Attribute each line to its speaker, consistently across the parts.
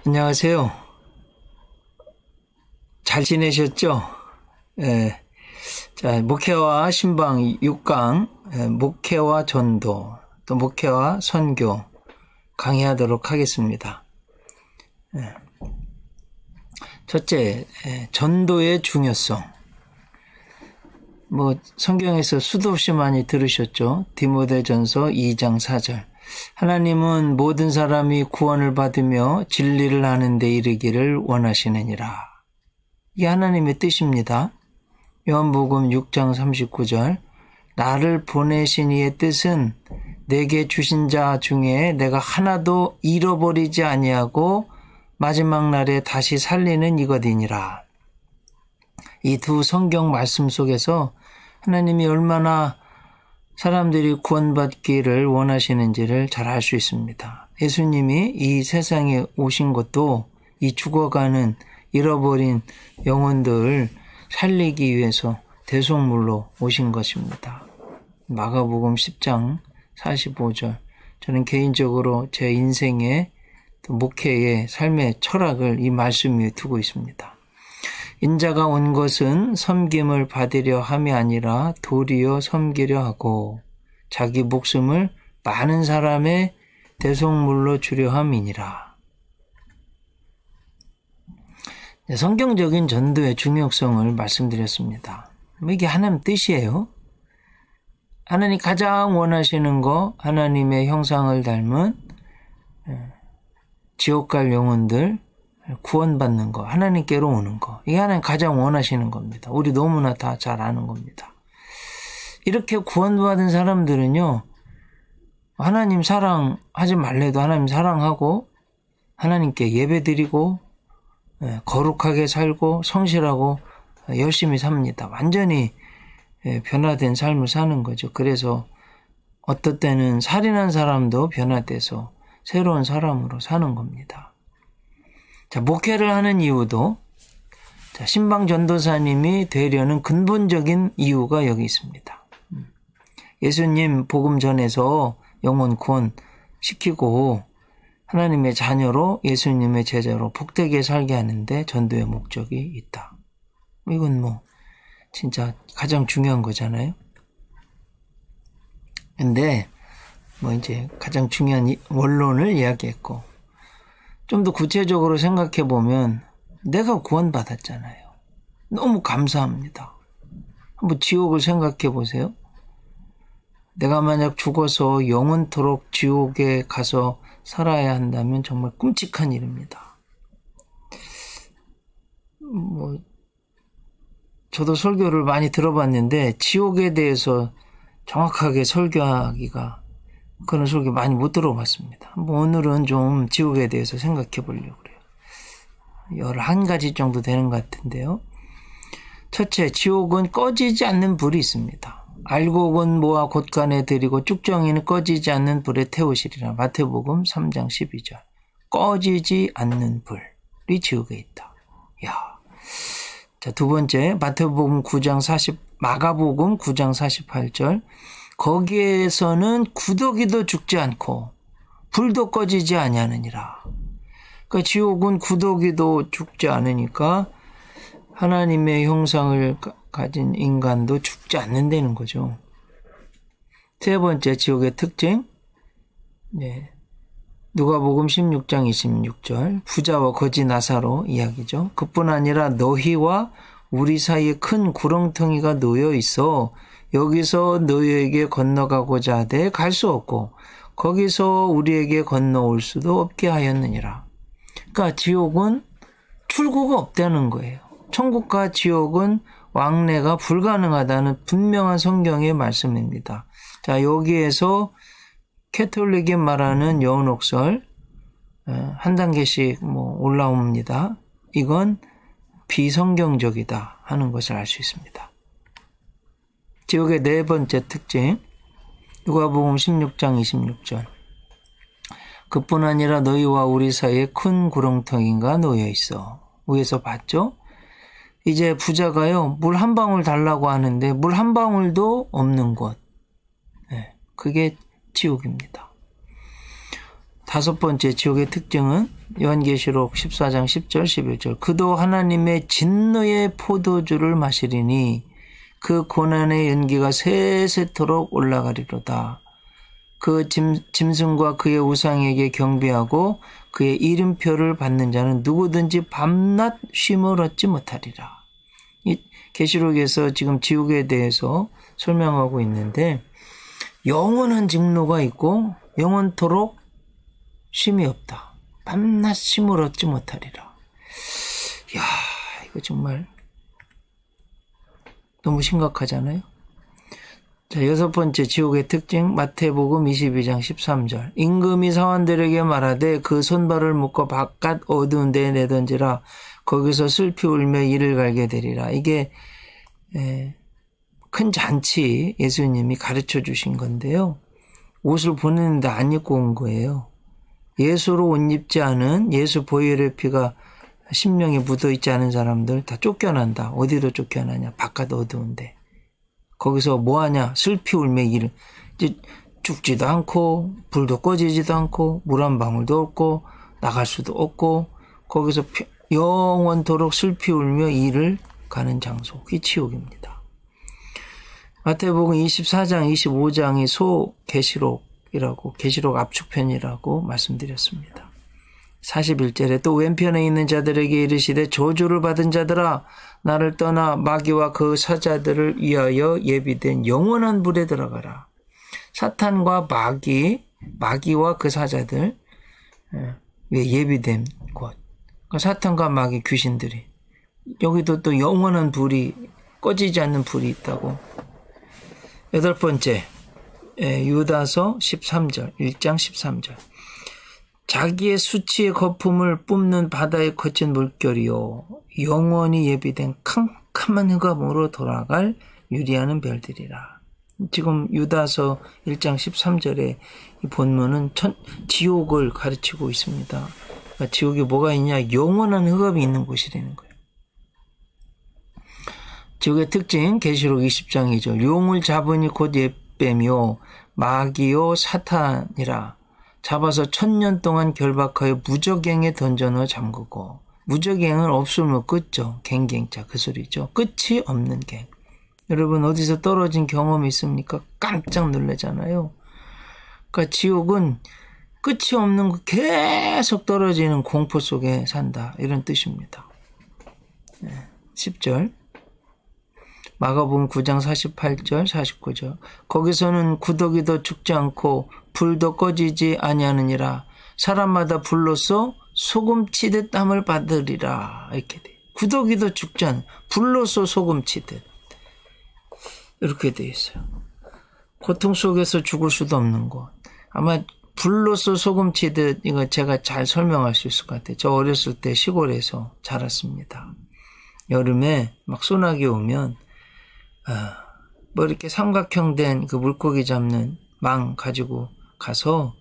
Speaker 1: 안녕하세요. 잘 지내셨죠? 자, 목회와 신방 6강, 목회와 전도, 또 목회와 선교 강의하도록 하겠습니다. 첫째, 전도의 중요성. 성경에서 수도 없이 많이 들으셨죠? 디모데전서 2장 4절. 하나님은 모든 사람이 구원을 받으며 진리를 아는 데 이르기를 원하시느니라. 이게 하나님의 뜻입니다. 요한복음 6장 39절. 나를 보내신 이의 뜻은 내게 주신 자 중에 내가 하나도 잃어버리지 아니하고 마지막 날에 다시 살리는 이것이니라. 이 두 성경 말씀 속에서 하나님이 얼마나 사람들이 구원받기를 원하시는지를 잘 알 수 있습니다. 예수님이 이 세상에 오신 것도 이 죽어가는 잃어버린 영혼들을 살리기 위해서 대속물로 오신 것입니다. 마가복음 10장 45절. 저는 개인적으로 제 인생의 목회의 삶의 철학을 이 말씀 위에 두고 있습니다. 인자가 온 것은 섬김을 받으려 함이 아니라 도리어 섬기려 하고 자기 목숨을 많은 사람의 대속물로 주려 함이니라. 성경적인 전도의 중요성을 말씀드렸습니다. 이게 하나님 뜻이에요. 하나님 가장 원하시는 거, 하나님의 형상을 닮은 지옥 갈 영혼들 구원받는 거, 하나님께로 오는 거, 이게 하나님 가장 원하시는 겁니다. 우리 너무나 다 잘 아는 겁니다. 이렇게 구원받은 사람들은요, 하나님 사랑하지 말래도 하나님 사랑하고 하나님께 예배드리고 거룩하게 살고 성실하고 열심히 삽니다. 완전히 변화된 삶을 사는 거죠. 그래서 어떨 때는 살인한 사람도 변화돼서 새로운 사람으로 사는 겁니다. 자, 목회를 하는 이유도, 자, 신방 전도사님이 되려는 근본적인 이유가 여기 있습니다. 예수님 복음 전해서 영혼 구원시키고 하나님의 자녀로 예수님의 제자로 복되게 살게 하는데 전도의 목적이 있다. 이건 진짜 가장 중요한 거잖아요. 근데 이제 가장 중요한 원론을 이야기했고, 좀 더 구체적으로 생각해 보면 내가 구원받았잖아요. 너무 감사합니다. 한번 지옥을 생각해 보세요. 내가 만약 죽어서 영원토록 지옥에 가서 살아야 한다면 정말 끔찍한 일입니다. 저도 설교를 많이 들어봤는데 지옥에 대해서 정확하게 설교하기가, 그런 설교 많이 못 들어봤습니다. 오늘은 좀 지옥에 대해서 생각해 보려고 그래요. 11가지 정도 되는 것 같은데요. 첫째, 지옥은 꺼지지 않는 불이 있습니다. 알곡은 모아 곳간에 들이고 쭉정이는 꺼지지 않는 불에 태우시리라. 마태복음 3장 12절. 꺼지지 않는 불이 지옥에 있다. 자, 두 번째, 마가복음 9장 48절. 거기에서는 구더기도 죽지 않고 불도 꺼지지 아니하느니라. 그러니까 지옥은 구더기도 죽지 않으니까 하나님의 형상을 가진 인간도 죽지 않는다는 거죠. 세 번째, 지옥의 특징. 누가복음 16장 26절. 부자와 거지 나사로 이야기죠. 그뿐 아니라 너희와 우리 사이에 큰 구렁텅이가 놓여 있어 여기서 너희에게 건너가고자 하되 갈 수 없고 거기서 우리에게 건너올 수도 없게 하였느니라. 그러니까 지옥은 출구가 없다는 거예요. 천국과 지옥은 왕래가 불가능하다는 분명한 성경의 말씀입니다. 자, 여기에서 캐톨릭이 말하는 여운옥설 한 단계씩 올라옵니다. 이건 비성경적이다 하는 것을 알 수 있습니다. 지옥의 네 번째 특징, 누가복음 16장 26절. 그뿐 아니라 너희와 우리 사이에 큰 구렁텅이가 놓여 있어. 위에서 봤죠? 이제 부자가요, 물 한 방울 달라고 하는데 물 한 방울도 없는 곳. 그게 지옥입니다. 다섯 번째 지옥의 특징은 요한계시록 14장 10절 11절 그도 하나님의 진노의 포도주를 마시리니 그 고난의 연기가 세세토록 올라가리로다. 그 짐승과 그의 우상에게 경배하고 그의 이름표를 받는 자는 누구든지 밤낮 쉼을 얻지 못하리라. 이 계시록에서 지금 지옥에 대해서 설명하고 있는데 영원한 직노가 있고 영원토록 쉼이 없다. 밤낮 쉼을 얻지 못하리라. 이야, 이거 정말 너무 심각하잖아요. 자, 여섯 번째 지옥의 특징 마태복음 22장 13절 임금이 사환들에게 말하되 그 손발을 묶어 바깥 어두운 데에 내던지라 거기서 슬피 울며 이를 갈게 되리라. 이게 큰 잔치 예수님이 가르쳐 주신 건데요. 옷을 보내는데 안 입고 온 거예요. 예수로 옷 입지 않은 예수 보혈의 피가 심령에 묻어있지 않은 사람들 다 쫓겨난다. 어디로 쫓겨나냐? 바깥 어두운데. 거기서 뭐하냐? 슬피 울며 이를. 이제 죽지도 않고 불도 꺼지지도 않고 물 한 방울도 없고 나갈 수도 없고 거기서 영원토록 슬피 울며 이를 가는 장소. 그게 지옥입니다. 마태복음 24장 25장이 소계시록이라고 계시록 압축편이라고 말씀드렸습니다. 41절에 또 왼편에 있는 자들에게 이르시되 저주를 받은 자들아 나를 떠나 마귀와 그 사자들을 위하여 예비된 영원한 불에 들어가라. 사탄과 마귀와 그 사자들 예비된 곳. 그러니까 사탄과 마귀 귀신들이 여기도 또 영원한 불이 꺼지지 않는 불이 있다고. 여덟 번째 유다서 13절 1장 13절 자기의 수치의 거품을 뿜는 바다에 거친 물결이요 영원히 예비된 캄캄한 흑암으로 돌아갈 유리하는 별들이라. 지금 유다서 1장 13절에 이 본문은 지옥을 가르치고 있습니다. 그러니까 지옥에 뭐가 있냐? 영원한 흑암이 있는 곳이라는 거예요. 지옥의 특징 계시록 20장 2절 용을 잡으니 곧 옛뱀이요 마귀요 사탄이라. 잡아서 1000년 동안 결박하여 무적행에 던져넣어 잠그고. 무적행은 없으면 끝죠. 갱갱자 그 소리죠. 끝이 없는 갱. 여러분 어디서 떨어진 경험이 있습니까? 깜짝 놀라잖아요. 그러니까 지옥은 끝이 없는 계속 떨어지는 공포 속에 산다. 이런 뜻입니다. 10절 마가복음 9장 48절 49절 거기서는 구더기도 죽지 않고 불도 꺼지지 아니하느니라. 사람마다 불로써 소금 치듯 땀을 받으리라. 이렇게 돼. 구더기도 죽지 않아. 불로써 소금 치듯. 이렇게 돼 있어요. 고통 속에서 죽을 수도 없는 곳. 아마 불로써 소금 치듯 이거 제가 잘 설명할 수 있을 것 같아요. 저 어렸을 때 시골에서 자랐습니다. 여름에 막 소나기 오면 뭐 이렇게 삼각형 된 그 물고기 잡는 망 가지고 가서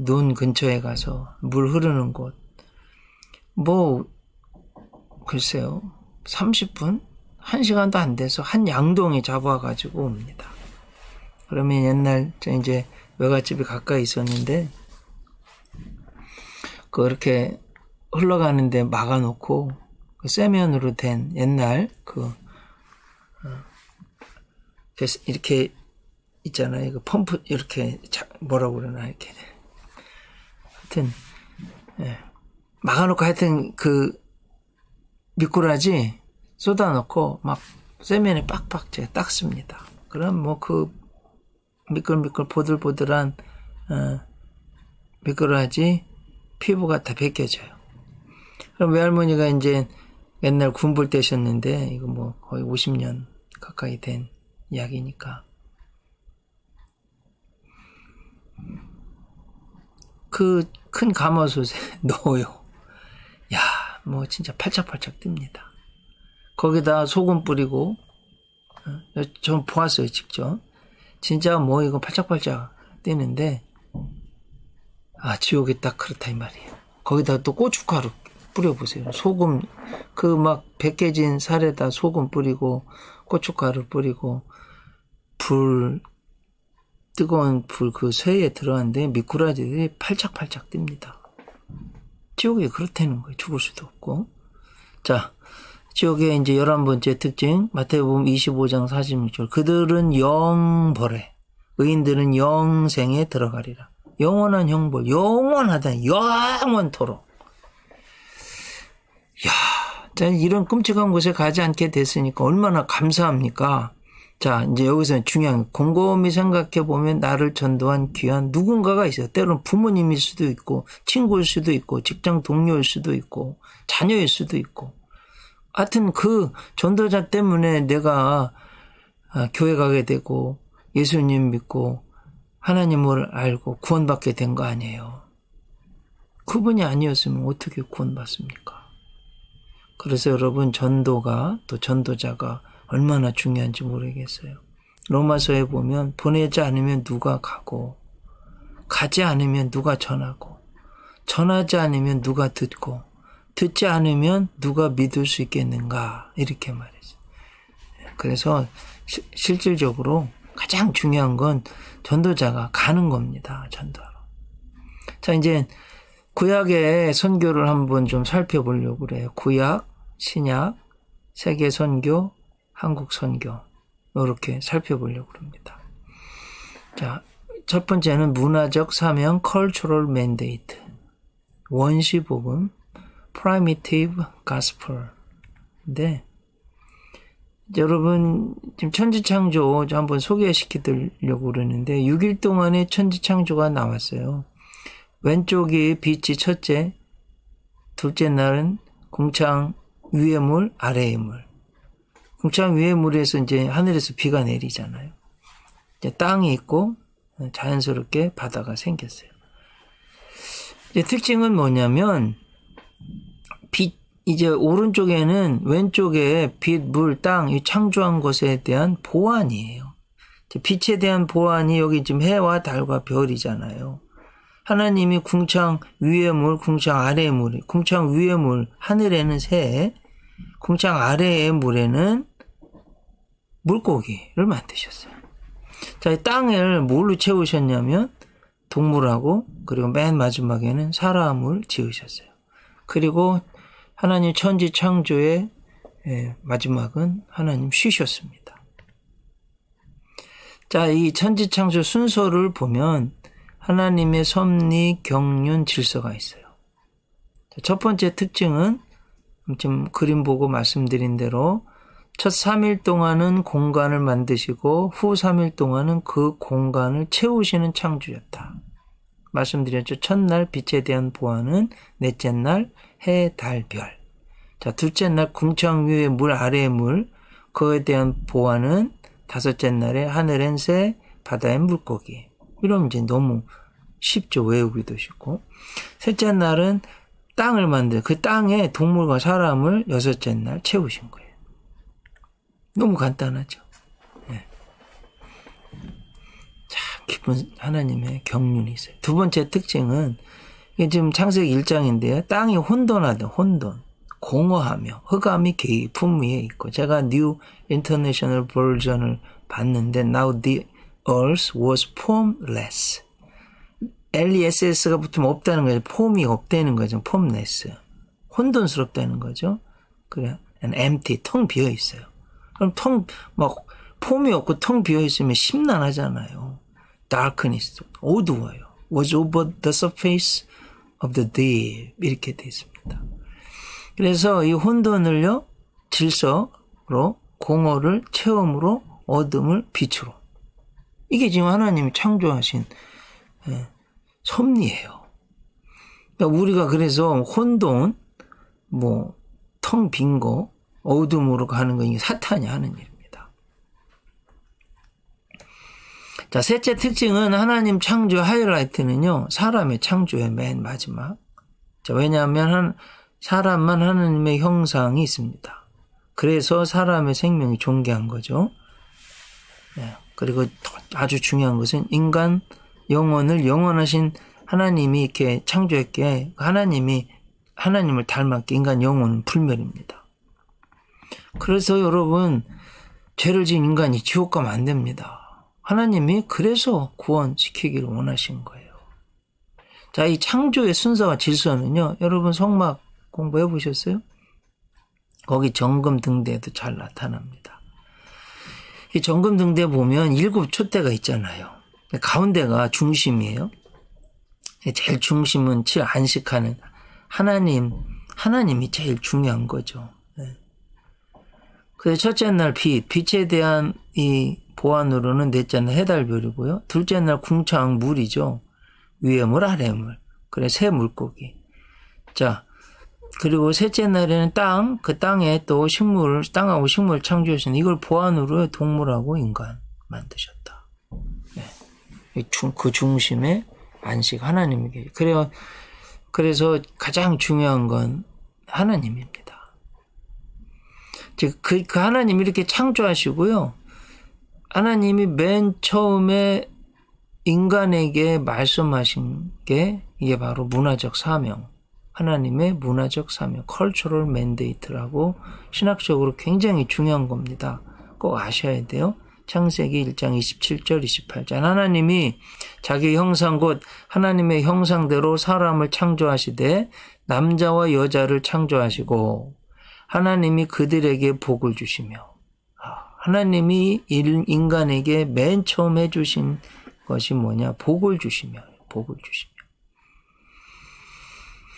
Speaker 1: 논 근처에 가서 물 흐르는 곳 뭐 글쎄요 30분? 1시간도 안 돼서 한 양동이 잡아가지고 옵니다. 그러면 옛날 이제 외갓집이 가까이 있었는데 그렇게 흘러가는데 막아놓고 그 쇠면으로 된 옛날 이렇게 있잖아요. 그 펌프 이렇게 뭐라고 그러나 이렇게 하여튼 막아놓고 하여튼 그 미꾸라지 쏟아놓고 막 쇠면에 빡빡 제가 닦습니다. 그럼 뭐 그 미끌미끌 보들보들한 미꾸라지 피부가 다 벗겨져요. 그럼 외할머니가 이제 옛날 군불 때셨는데 이거 뭐 거의 50년 가까이 된 이야기니까 그 큰 가마솥에 넣어요. 야, 뭐 진짜 팔짝팔짝 뜹니다. 거기다 소금 뿌리고 전 보았어요 직접. 진짜 뭐 이거 팔짝팔짝 뜨는데 지옥이 딱 그렇다 이 말이에요. 거기다 또 고춧가루 뿌려보세요. 소금 그 막 벗겨진 살에다 소금 뿌리고 고춧가루 뿌리고 불 뜨거운 불 그 쇠에 들어갔는데 미꾸라지들이 팔짝팔짝 뜁니다. 지옥이 그렇다는 거예요. 죽을 수도 없고. 자, 지옥의 이제 11번째 특징, 마태복음 25장 46절. 그들은 영벌에, 의인들은 영생에 들어가리라. 영원한 형벌, 영원하다, 영원토록. 야, 자, 이런 끔찍한 곳에 가지 않게 됐으니까 얼마나 감사합니까? 자, 이제 여기서 중요한, 곰곰이 생각해 보면 나를 전도한 귀한 누군가가 있어요. 때로는 부모님일 수도 있고, 친구일 수도 있고, 직장 동료일 수도 있고, 자녀일 수도 있고. 하여튼 그 전도자 때문에 내가 교회 가게 되고, 예수님 믿고, 하나님을 알고 구원받게 된 거 아니에요. 그분이 아니었으면 어떻게 구원받습니까? 그래서 여러분, 전도가, 또 전도자가 얼마나 중요한지 모르겠어요. 로마서에 보면 보내지 않으면 누가 가고, 가지 않으면 누가 전하고, 전하지 않으면 누가 듣고, 듣지 않으면 누가 믿을 수 있겠는가, 이렇게 말했어요. 그래서 실질적으로 가장 중요한 건 전도자가 가는 겁니다. 전도하러. 자, 이제 구약의 선교를 한번 좀 살펴보려고 그래요. 구약, 신약, 세계 선교, 한국 선교, 이렇게 살펴보려고 합니다. 자, 첫 번째는 문화적 사명, cultural mandate. 원시 복음, primitive gospel. 근데 여러분, 지금 천지창조 한번 소개시켜 드리려고 그러는데 6일 동안에 천지창조가 나왔어요. 왼쪽이 빛이 첫째, 둘째 날은 궁창 위의 물, 아래의 물. 궁창 위의 물에서 이제 하늘에서 비가 내리잖아요. 이제 땅이 있고 자연스럽게 바다가 생겼어요. 이제 특징은 뭐냐면 빛, 이제 오른쪽에는 왼쪽에 빛, 물, 땅, 이 창조한 것에 대한 보완이에요. 빛에 대한 보완이 여기 지금 해와 달과 별이잖아요. 하나님이 궁창 위의 물, 궁창 아래의 물, 궁창 위의 물, 하늘에는 새, 궁창 아래의 물에는 물고기를 만드셨어요. 자, 이 땅을 뭘로 채우셨냐면 동물하고, 그리고 맨 마지막에는 사람을 지으셨어요. 그리고 하나님 천지 창조의 마지막은 하나님 쉬셨습니다. 자, 이 천지 창조 순서를 보면 하나님의 섭리, 경륜, 질서가 있어요. 첫 번째 특징은 지금 그림 보고 말씀드린 대로 첫 3일 동안은 공간을 만드시고 후 3일 동안은 그 공간을 채우시는 창조였다. 말씀드렸죠. 첫날 빛에 대한 보완은 넷째 날 해, 달, 별. 자, 둘째 날 궁창 위의 물, 아래의 물, 그거에 대한 보완은 다섯째 날에 하늘엔 새, 바다엔 물고기. 이러면 이제 너무 쉽죠. 외우기도 쉽고. 셋째 날은 땅을 만들, 그 땅에 동물과 사람을 여섯째 날 채우신 거예요. 너무 간단하죠. 네. 참 깊은 하나님의 경륜이 있어요. 두 번째 특징은 이게 지금 창세기 1장인데요. 땅이 혼돈하다, 혼돈, 공허하며 흑암이 개의 품위에 있고, 제가 New International Version을 봤는데 Now the earth was formless. LESS가 붙으면 없다는 거죠. 폼이 없다는 거죠. formless. 혼돈스럽다는 거죠. 그래, and empty, 텅 비어 있어요. 그럼 막 폼이 없고 텅 비어 있으면 심란하잖아요. darkness, 어두워요. was over the surface of the deep. 이렇게 되어 있습니다. 그래서 이 혼돈을요, 질서로, 공허를 체험으로, 어둠을 빛으로. 이게 지금 하나님이 창조하신 섭리예요. 그러니까 우리가 그래서 혼돈, 텅 빈 거, 어둠으로 가는 거, 이게 사탄이 하는 일입니다. 자, 셋째 특징은 하나님 창조 하이라이트는요, 사람의 창조의 맨 마지막. 자, 왜냐하면 사람만 하나님의 형상이 있습니다. 그래서 사람의 생명이 존귀한 거죠. 네. 그리고 아주 중요한 것은 인간 영혼을 영원하신 하나님이 이렇게 창조했기에 하나님을 닮았기에 인간 영혼은 불멸입니다. 그래서 여러분, 죄를 지은 인간이 지옥 가면 안 됩니다. 하나님이 그래서 구원시키기를 원하신 거예요. 자, 이 창조의 순서와 질서는요, 여러분 성막 공부해 보셨어요? 거기 정금등대에도 잘 나타납니다. 이 정금등대 보면 7 촛대가 있잖아요. 가운데가 중심이에요. 제일 중심은 안식하는 하나님이 제일 중요한 거죠. 그래서 첫째 날 빛에 대한 이 보안으로는 넷째 날 해달별이고요. 둘째 날 궁창 물이죠. 위에 물, 아래 물. 그래, 새 물고기. 자, 그리고 셋째 날에는 그 땅에 또 땅하고 식물을 창조하신 이걸 보안으로 동물하고 인간 만드셨다. 네. 그 중심에 안식 하나님에게. 그래서 가장 중요한 건 하나님입니다. 즉, 그 하나님이 이렇게 창조하시고요. 하나님이 맨 처음에 인간에게 말씀하신 게 이게 바로 문화적 사명. 하나님의 문화적 사명, cultural mandate라고 신학적으로 굉장히 중요한 겁니다. 꼭 아셔야 돼요. 창세기 1장 27절 28절. 하나님이 자기 형상 곧 하나님의 형상대로 사람을 창조하시되 남자와 여자를 창조하시고 하나님이 그들에게 복을 주시며 하나님이 인간에게 맨 처음 해주신 것이 뭐냐? 복을 주시며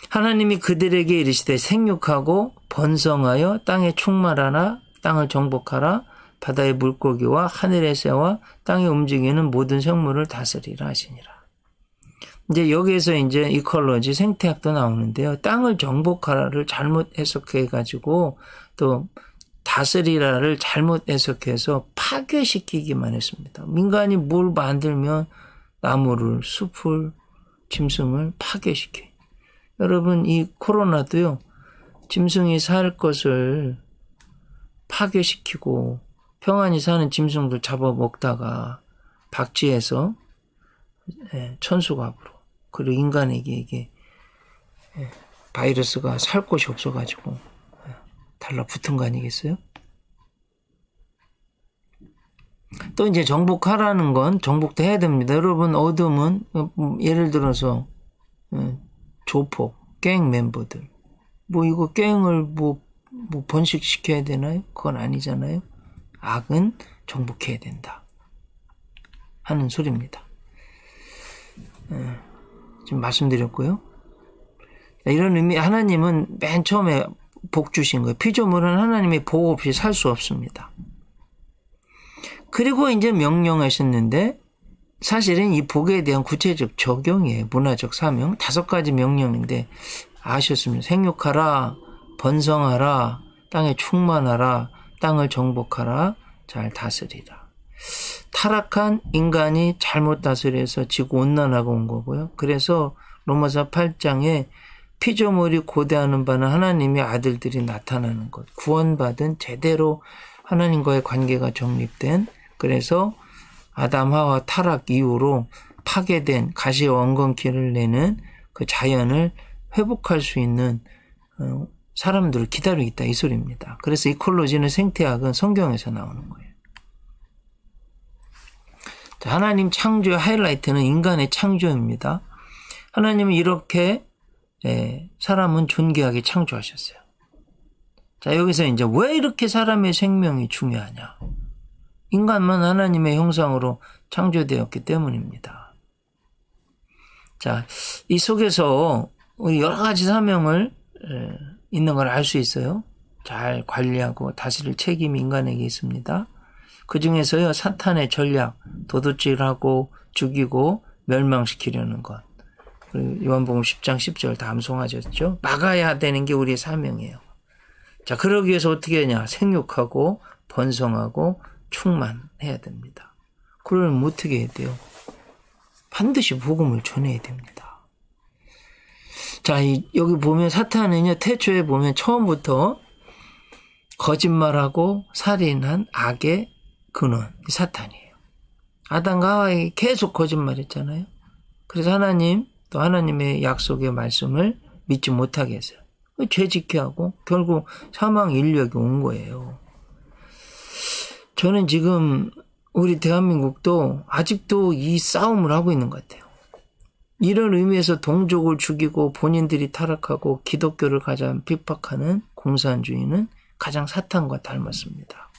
Speaker 1: 하나님이 그들에게 이르시되 생육하고 번성하여 땅에 충만하라 땅을 정복하라 바다의 물고기와 하늘의 새와 땅에 움직이는 모든 생물을 다스리라 하시니라. 이제 여기에서 이제 이콜로지 생태학도 나오는데요. 땅을 정복하라를 잘못 해석해가지고 또 다스리라를 잘못 해석해서 파괴시키기만 했습니다. 민간이 뭘 만들면 나무를, 숲을, 짐승을 파괴시켜요. 여러분, 이 코로나도요, 짐승이 살 것을 파괴시키고 평안히 사는 짐승들 잡아먹다가 박쥐에서 천수갑으로 그리고 인간에게 이게 바이러스가 살 곳이 없어가지고 달라붙은 거 아니겠어요? 또 이제 정복하라는 건 정복도 해야 됩니다. 여러분, 어둠은 예를 들어서 조폭, 갱 멤버들 이거 갱을 번식시켜야 되나요? 그건 아니잖아요. 악은 정복해야 된다 하는 소리입니다. 지금 말씀드렸고요. 이런 의미, 하나님은 맨 처음에 복 주신 거예요. 피조물은 하나님의 복 없이 살 수 없습니다. 그리고 이제 명령하셨는데 사실은 이 복에 대한 구체적 적용이에요. 문화적 사명 5가지 명령인데 아셨습니다. 생육하라, 번성하라, 땅에 충만하라, 땅을 정복하라, 잘 다스리라. 타락한 인간이 잘못 다스려서 지구 온난화가 온 거고요. 그래서 로마서 8장에 피조물이 고대하는 바는 하나님의 아들들이 나타나는 것. 구원받은 제대로 하나님과의 관계가 정립된, 그래서 아담 하와 타락 이후로 파괴된 가시와 엉겅퀴를 내는 그 자연을 회복할 수 있는 사람들을 기다리고 있다 이 소리입니다. 그래서 이콜로지는 생태학은 성경에서 나오는 거예요. 자, 하나님 창조의 하이라이트는 인간의 창조입니다. 하나님은 이렇게 사람은 존귀하게 창조하셨어요. 자, 여기서 이제 왜 이렇게 사람의 생명이 중요하냐? 인간만 하나님의 형상으로 창조되었기 때문입니다. 자, 이 속에서 여러 가지 사명을 있는 걸 알 수 있어요. 잘 관리하고 다스릴 책임이 인간에게 있습니다. 그 중에서요, 사탄의 전략, 도둑질하고 죽이고 멸망시키려는 것. 그리고 요한복음 10장 10절 다 암송하셨죠. 막아야 되는 게 우리의 사명이에요. 자, 그러기 위해서 어떻게 하냐? 생육하고 번성하고 충만해야 됩니다. 그러면 어떻게 해야 돼요? 반드시 복음을 전해야 됩니다. 자, 여기 보면 사탄은요, 태초에 보면 처음부터 거짓말하고 살인한 악의 근원, 사탄이에요. 아담과 하와에게 계속 거짓말했잖아요. 그래서 하나님, 또 하나님의 약속의 말씀을 믿지 못하게 했어요. 죄 짓게 하고 결국 사망 인력이 온 거예요. 저는 지금 우리 대한민국도 아직도 이 싸움을 하고 있는 것 같아요. 이런 의미에서 동족을 죽이고 본인들이 타락하고 기독교를 가장 핍박하는 공산주의는 가장 사탄과 닮았습니다.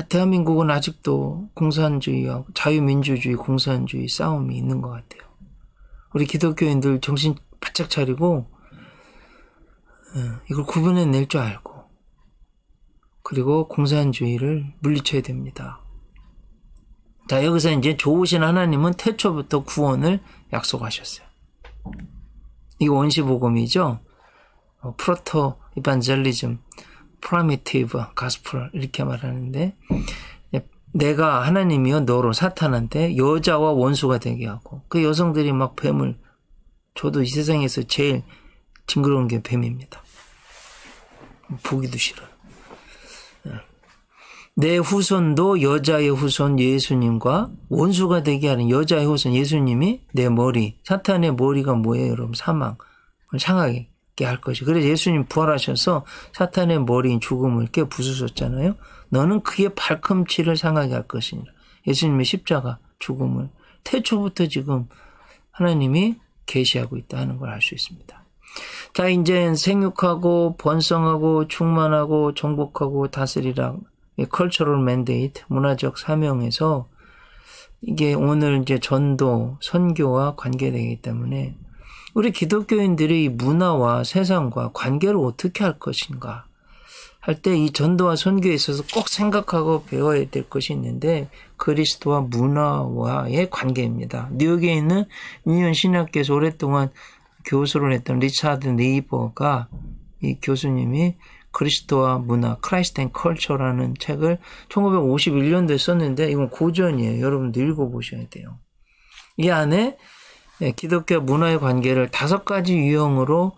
Speaker 1: 대한민국은 아직도 공산주의와 자유민주주의, 공산주의 싸움이 있는 것 같아요. 우리 기독교인들 정신 바짝 차리고 이걸 구분해낼 줄 알고 그리고 공산주의를 물리쳐야 됩니다. 자, 여기서 이제 좋으신 하나님은 태초부터 구원을 약속하셨어요. 이거 원시복음이죠. 프로토 이반젤리즘, 프라미티브 가스플 이렇게 말하는데, 내가 하나님이여 너로 사탄한테 여자와 원수가 되게 하고, 그 여성들이 막 뱀을, 저도 이 세상에서 제일 징그러운 게 뱀입니다. 보기도 싫어요. 내 후손도 여자의 후손 예수님과 원수가 되게 하는 여자의 후손 예수님이 내 머리, 사탄의 머리가 뭐예요, 여러분? 사망을 상하게 할 것이. 그래서 예수님 부활하셔서 사탄의 머리인 죽음을 깨 부수셨잖아요. 너는 그의 발꿈치를 상하게 할 것이니라. 예수님의 십자가 죽음을 태초부터 지금 하나님이 계시하고 있다 하는 걸 알 수 있습니다. 자, 이제 생육하고 번성하고 충만하고 정복하고 다스리라. 컬처럴 맨데이트, 문화적 사명에서 이게 오늘 이제 전도, 선교와 관계되기 때문에 우리 기독교인들이 문화와 세상과 관계를 어떻게 할 것인가 할 때 이 전도와 선교에 있어서 꼭 생각하고 배워야 될 것이 있는데 그리스도와 문화와의 관계입니다. 뉴욕에 있는 유니온 신학교에서 오랫동안 교수를 했던 리차드 네이버가 이 교수님이 그리스도와 문화, Christ and Culture라는 책을 1951년도에 썼는데 이건 고전이에요. 여러분도 읽어보셔야 돼요. 이 안에 기독교 문화의 관계를 5가지 유형으로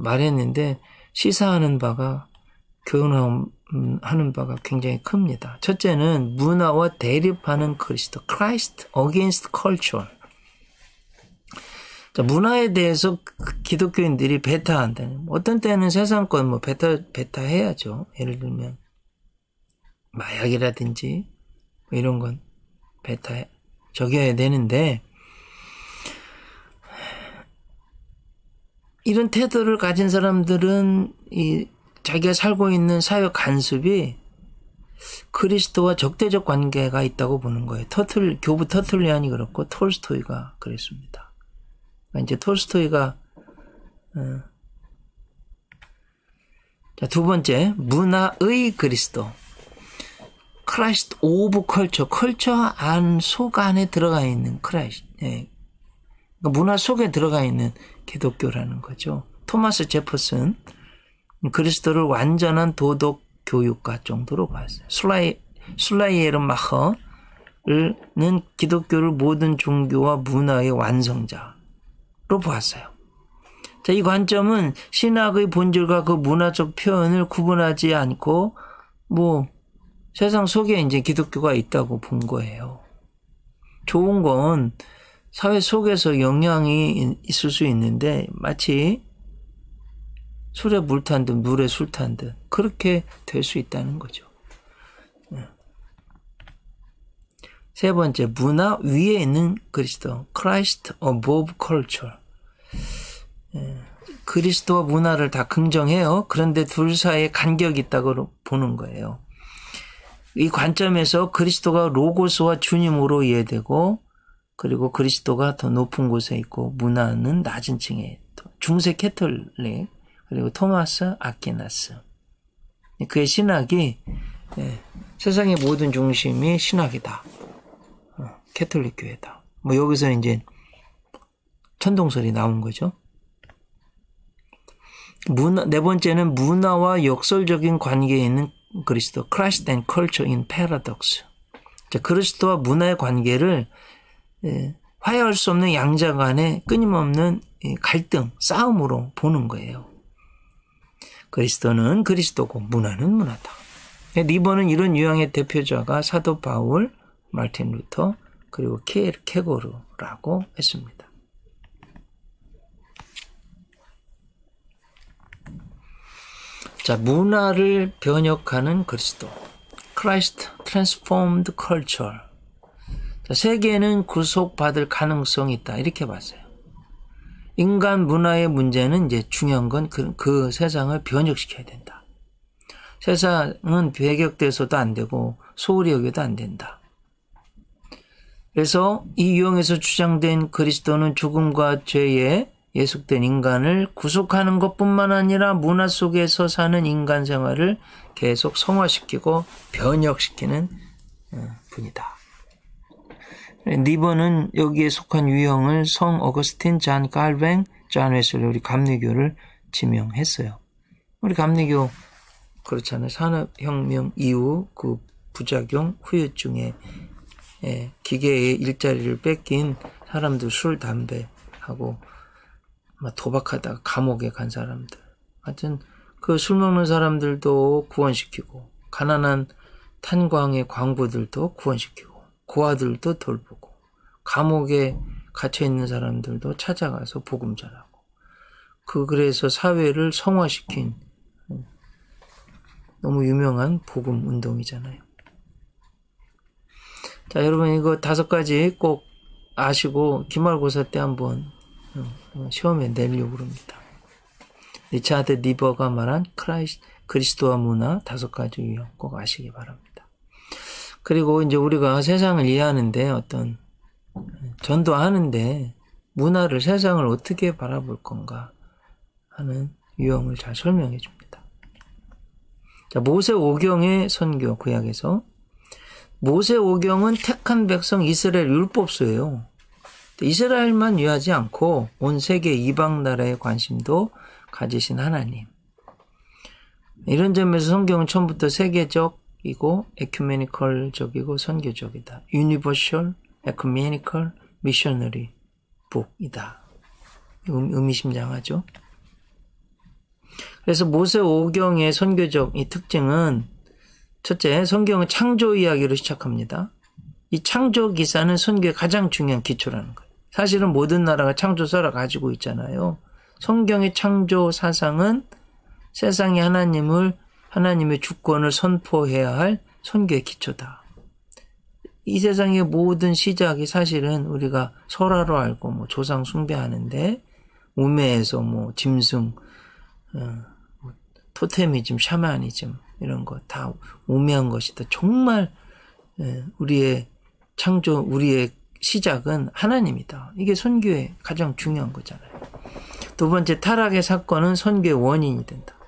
Speaker 1: 말했는데 시사하는 바가 교훈하는 바가 굉장히 큽니다. 첫째는 문화와 대립하는 그리스도, Christ against culture. 자, 문화에 대해서 기독교인들이 배타한다는. 어떤 때는 세상 건 뭐 배타해야죠. 예를 들면 마약이라든지 뭐 이런 건 적여야 되는데 이런 태도를 가진 사람들은 자기가 살고 있는 사회 간섭이 그리스도와 적대적 관계가 있다고 보는 거예요. 교부 터툴리안이 그렇고 톨스토이가 그랬습니다. 이제 톨스토이가 자, 두 번째 문화의 그리스도, 크라이스트 오브 컬처, 컬처 안 속 안에 들어가 있는 크라이스트, 그러니까 문화 속에 들어가 있는 기독교라는 거죠. 토마스 제퍼슨 그리스도를 완전한 도덕 교육가 정도로 봤어요. 슬라이에르마허는 기독교를 모든 종교와 문화의 완성자. 로 보았어요. 자, 이 관점은 신학의 본질과 그 문화적 표현을 구분하지 않고 세상 속에 이제 기독교가 있다고 본 거예요. 좋은 건 사회 속에서 영향이 있을 수 있는데 마치 술에 물 탄 듯 물에 술 탄 듯 그렇게 될 수 있다는 거죠. 세 번째, 문화 위에 있는 그리스도, Christ above culture. 그리스도와 문화를 다 긍정해요. 그런데 둘 사이에 간격이 있다고 보는 거예요. 이 관점에서 그리스도가 로고스와 주님으로 이해되고 그리고 그리스도가 더 높은 곳에 있고 문화는 낮은 층에 중세 캐톨릭 그리고 토마스 아퀴나스 그의 신학이 세상의 모든 중심이 신학이다. 캐톨릭 교회다. 여기서 이제 천동설이 나온 거죠. 네 번째는 문화와 역설적인 관계에 있는 그리스도, Christ and Culture in Paradox. 자, 그리스도와 문화의 관계를 화해할 수 없는 양자 간의 끊임없는 갈등, 싸움으로 보는 거예요. 그리스도는 그리스도고 문화는 문화다. 리버는 이런 유형의 대표자가 사도 바울, 마르틴 루터, 그리고 케고르라고 했습니다. 자, 문화를 변혁하는 그리스도. Christ transformed culture. 자, 세계는 구속받을 가능성이 있다. 이렇게 봤어요. 인간 문화의 문제는 이제 중요한 건 그 세상을 변혁시켜야 된다. 세상은 배격돼서도 안 되고 소홀히 여겨도 안 된다. 그래서 이 유형에서 주장된 그리스도는 죽음과 죄에 예속된 인간을 구속하는 것뿐만 아니라 문화 속에서 사는 인간 생활을 계속 성화시키고 변혁시키는 분이다. 니버는 여기에 속한 유형을 성 어거스틴, 잔 칼뱅, 잔 웨슬리 우리 감리교를 지명했어요. 우리 감리교 그렇잖아요. 산업혁명 이후 그 부작용, 후유증에 기계의 일자리를 뺏긴 사람들 술, 담배 하고 막 도박하다가 감옥에 간 사람들. 하여튼 그 술 먹는 사람들도 구원시키고 가난한 탄광의 광부들도 구원시키고 고아들도 돌보고 감옥에 갇혀있는 사람들도 찾아가서 복음 전하고 그래서 사회를 성화시킨 너무 유명한 복음 운동이잖아요. 자, 여러분 이거 5가지 꼭 아시고 기말고사 때 한번 시험에 내려고 합니다. 리차드 니버가 말한 그리스도와 문화 5가지 유형 꼭 아시기 바랍니다. 그리고 이제 우리가 세상을 이해하는데 어떤 전도하는데 문화를 세상을 어떻게 바라볼 건가 하는 유형을 잘 설명해 줍니다. 자, 모세 오경의 선교 구약에서 모세 오경은 택한 백성 이스라엘 율법서예요. 이스라엘만 위하지 않고 온 세계 이방 나라의 관심도 가지신 하나님. 이런 점에서 성경은 처음부터 세계적이고 에큐메니컬적이고 선교적이다. Universal, Ecumenical, Missionary Book이다. 의미심장하죠. 그래서 모세 오경의 선교적 이 특징은 첫째, 성경은 창조 이야기로 시작합니다. 이 창조 기사는 선교의 가장 중요한 기초라는 거예요. 사실은 모든 나라가 창조서를 가지고 있잖아요. 성경의 창조 사상은 세상에 하나님의 주권을 선포해야 할 선교의 기초다. 이 세상의 모든 시작이 사실은 우리가 설화로 알고 조상 숭배하는데 우매에서 짐승, 토테미즘, 샤머니즘 이런 거 다 우매한 것이다. 정말 우리의 창조, 우리의 시작은 하나님이다. 이게 선교의 가장 중요한 거잖아요. 두 번째, 타락의 사건은 선교의 원인이 된다.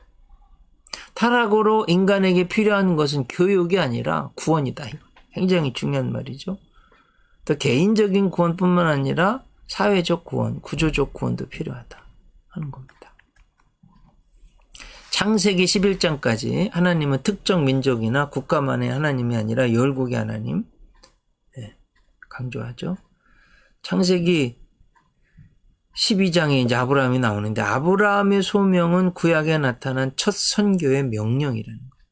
Speaker 1: 타락으로 인간에게 필요한 것은 교육이 아니라 구원이다. 굉장히 중요한 말이죠. 또 개인적인 구원뿐만 아니라 사회적 구원, 구조적 구원도 필요하다 하는 겁니다. 창세기 11장까지 하나님은 특정 민족이나 국가만의 하나님이 아니라 열국의 하나님 강조하죠. 창세기 12장에 이제 아브라함이 나오는데 아브라함의 소명은 구약에 나타난 첫 선교의 명령이라는 거예요.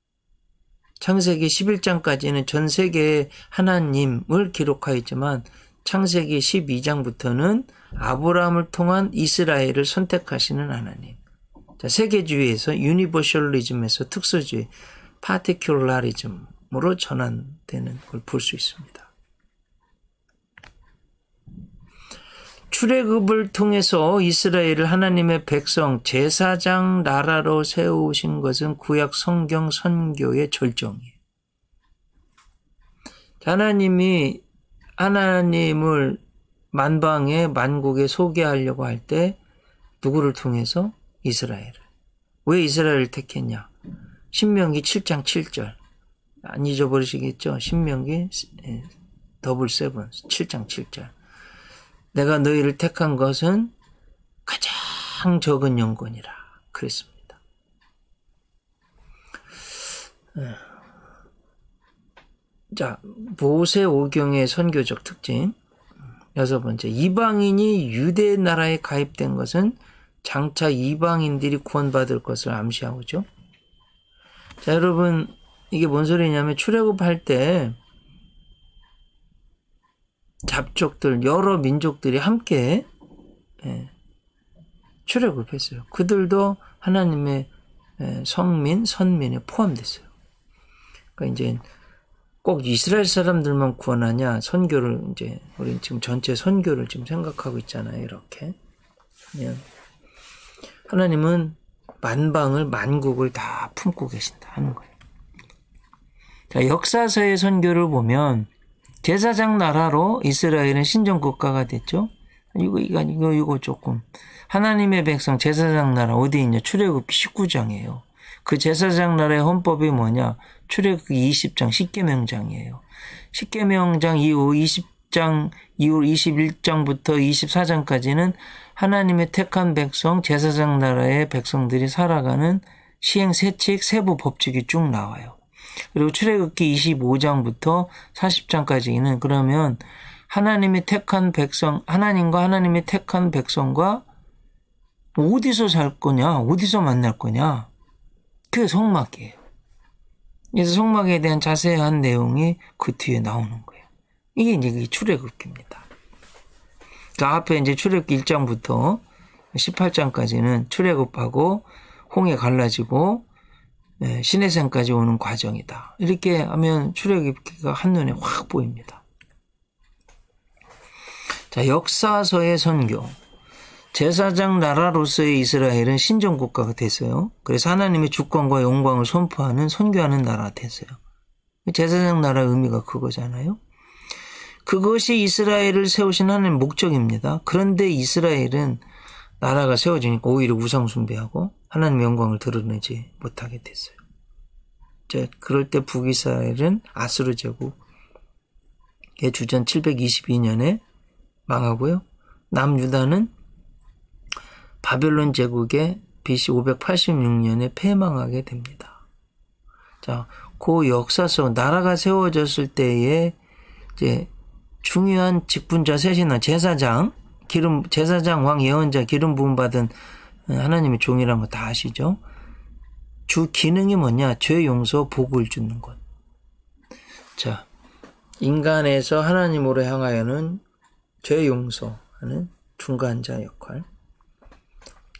Speaker 1: 창세기 11장까지는 전 세계의 하나님을 기록하였지만 창세기 12장부터는 아브라함을 통한 이스라엘을 선택하시는 하나님. 자, 세계주의에서 유니버셜리즘에서 특수주의, 파티큘라리즘으로 전환되는 걸 볼 수 있습니다. 출애굽을 통해서 이스라엘을 하나님의 백성, 제사장 나라로 세우신 것은 구약 성경 선교의 절정이에요. 하나님이 하나님을 만방에 만국에 소개하려고 할 때 누구를 통해서? 이스라엘을. 왜 이스라엘을 택했냐? 신명기 7장 7절. 안 잊어버리시겠죠? 신명기 7장 7절. 내가 너희를 택한 것은 가장 적은 영혼이라 그랬습니다. 자, 모세 오경의 선교적 특징 6번째, 이방인이 유대 나라에 가입된 것은 장차 이방인들이 구원받을 것을 암시하고죠. 자, 여러분 이게 뭔 소리냐면 출애굽할 때 잡족들 여러 민족들이 함께 출애굽했어요. 그들도 하나님의 성민, 선민에 포함됐어요. 그러니까 이제 꼭 이스라엘 사람들만 구원하냐, 선교를 이제 우리 지금 전체 선교를 지금 생각하고 있잖아요. 이렇게 하나님은 만방을 만국을 다 품고 계신다 하는 거예요. 자, 역사서의 선교를 보면 제사장 나라로 이스라엘은 신정 국가가 됐죠. 이거 조금 하나님의 백성 제사장 나라 어디 있냐? 출애굽기 19장이에요. 그 제사장 나라의 헌법이 뭐냐? 출애굽기 20장 십계명장이에요. 십계명장 이후 20장 이후 21장부터 24장까지는 하나님의 택한 백성 제사장 나라의 백성들이 살아가는 시행 세칙 세부 법칙이 쭉 나와요. 그리고 출애굽기 25장부터 40장까지는 그러면 하나님이 택한 백성, 하나님과 하나님이 택한 백성과 어디서 살 거냐, 어디서 만날 거냐, 그게 성막이에요. 그래서 성막에 대한 자세한 내용이 그 뒤에 나오는 거예요. 이게 이제 출애굽기입니다. 그 앞에 이제 출애굽기 1장부터 18장까지는 출애굽하고 홍해 갈라지고 시내산까지 오는 과정이다. 이렇게 하면 출애굽기가 한눈에 확 보입니다. 자, 역사서의 선교. 제사장 나라로서의 이스라엘은 신정국가가 됐어요. 그래서 하나님의 주권과 영광을 선포하는 선교하는 나라가 됐어요. 제사장 나라의 의미가 그거잖아요. 그것이 이스라엘을 세우신 하나님의 목적입니다. 그런데 이스라엘은 나라가 세워지니까 오히려 우상 숭배하고 하나님의 영광을 드러내지 못하게 됐어요. 그럴 때 북이스라엘은 아수르 제국의 주전 722년에 망하고요. 남유다는 바벨론 제국의 BC 586년에 패망하게 됩니다. 자, 그 역사서 나라가 세워졌을 때에 이제 중요한 직분자 셋이나 제사장 왕 예언자 기름 부음 받은 하나님의 종이라는 거 다 아시죠? 주 기능이 뭐냐? 죄 용서 복을 주는 것. 자, 인간에서 하나님으로 향하여는 죄 용서하는 중간자 역할.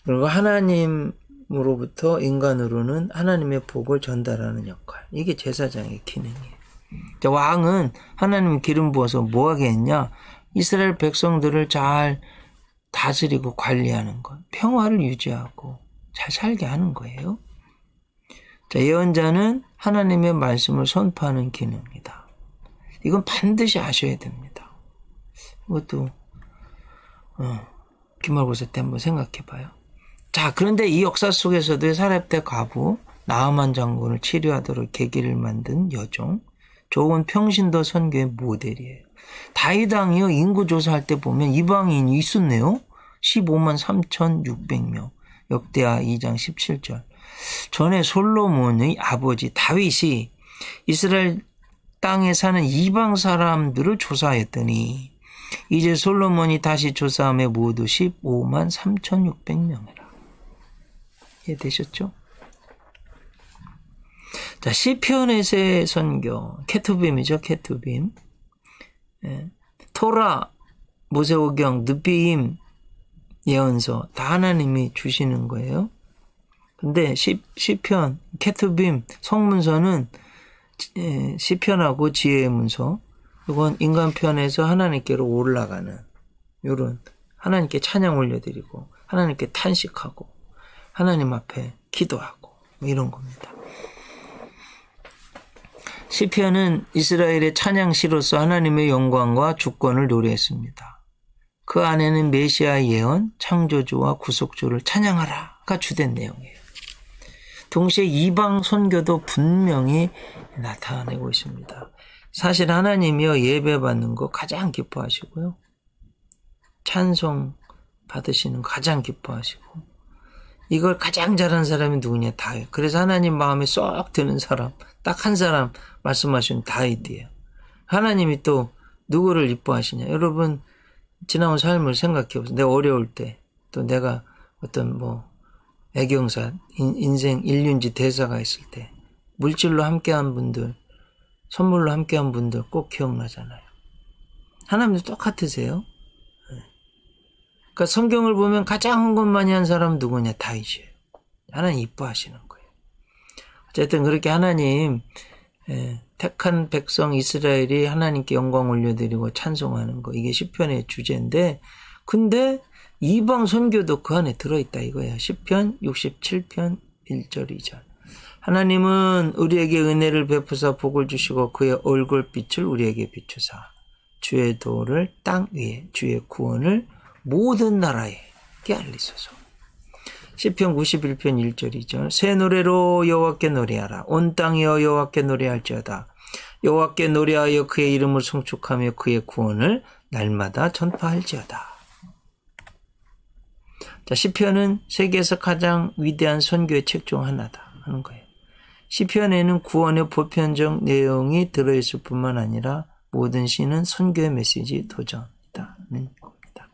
Speaker 1: 그리고 하나님으로부터 인간으로는 하나님의 복을 전달하는 역할. 이게 제사장의 기능이에요. 자, 왕은 하나님의 기름 부어서 뭐 하게 했냐? 이스라엘 백성들을 잘 다스리고 관리하는 것. 평화를 유지하고 잘 살게 하는 거예요. 자, 예언자는 하나님의 말씀을 선포하는 기능이다. 이건 반드시 아셔야 됩니다. 이것도 기말고사 때 한번 생각해 봐요. 자, 그런데 이 역사 속에서도 사렙대 과부 나아만 장군을 치료하도록 계기를 만든 여종, 좋은 평신도 선교의 모델이에요. 다윗 왕이요, 인구 조사할 때 보면 이방인이 있었네요. 15만 3,600명. 역대하 2장 17절. 전에 솔로몬의 아버지 다윗이 이스라엘 땅에 사는 이방 사람들을 조사했더니 이제 솔로몬이 다시 조사함에 모두 15만 3,600명이라. 이해되셨죠? 자, 시편에서의 선교, 케투빔이죠, 케투빔. 토라, 모세오경, 느비임, 예언서 다 하나님이 주시는 거예요. 근데 시편, 케투빔, 성문서는 시편하고 지혜의 문서, 이건 인간편에서 하나님께로 올라가는 요런 하나님께 찬양 올려드리고 하나님께 탄식하고 하나님 앞에 기도하고 이런 겁니다. 시편은 이스라엘의 찬양시로서 하나님의 영광과 주권을 노래했습니다. 그 안에는 메시아 예언, 창조주와 구속주를 찬양하라가 주된 내용이에요. 동시에 이방 선교도 분명히 나타내고 있습니다. 사실 하나님이요, 예배받는 거 가장 기뻐하시고요. 찬송 받으시는 거 가장 기뻐하시고, 이걸 가장 잘하는 사람이 누구냐? 다윗. 그래서 하나님 마음에 쏙 드는 사람, 딱 한 사람 말씀하시는 다윗이에요. 하나님이 또 누구를 이뻐하시냐? 여러분 지나온 삶을 생각해 보세요. 내가 어려울 때, 또 내가 어떤 애경사, 인생 일륜지 대사가 있을 때 물질로 함께한 분들, 선물로 함께한 분들 꼭 기억나잖아요. 하나님도 똑같으세요. 그러니까 성경을 보면 가장 헌금 많이 한 사람 누구냐? 다윗이에요. 하나님 이뻐하시는 거예요. 어쨌든 그렇게 하나님 택한 백성 이스라엘이 하나님께 영광 올려드리고 찬송하는 거, 이게 시편의 주제인데, 근데 이방 선교도 그 안에 들어있다 이거예요. 시편 67편 1절 2절. 하나님은 우리에게 은혜를 베푸사 복을 주시고 그의 얼굴빛을 우리에게 비추사 주의 도를 땅 위에 주의 구원을 모든 나라에게 알리소서. 시편 91편 1절 2절. 새 노래로 여호와께 노래하라. 온 땅이여 여호와께 노래할지어다. 여호와께 노래하여 그의 이름을 송축하며 그의 구원을 날마다 전파할지어다. 자, 시편은 세계에서 가장 위대한 선교의 책 중 하나다 하는 거예요. 시편에는 구원의 보편적 내용이 들어있을 뿐만 아니라 모든 시는 선교의 메시지 도전이다는 겁니다.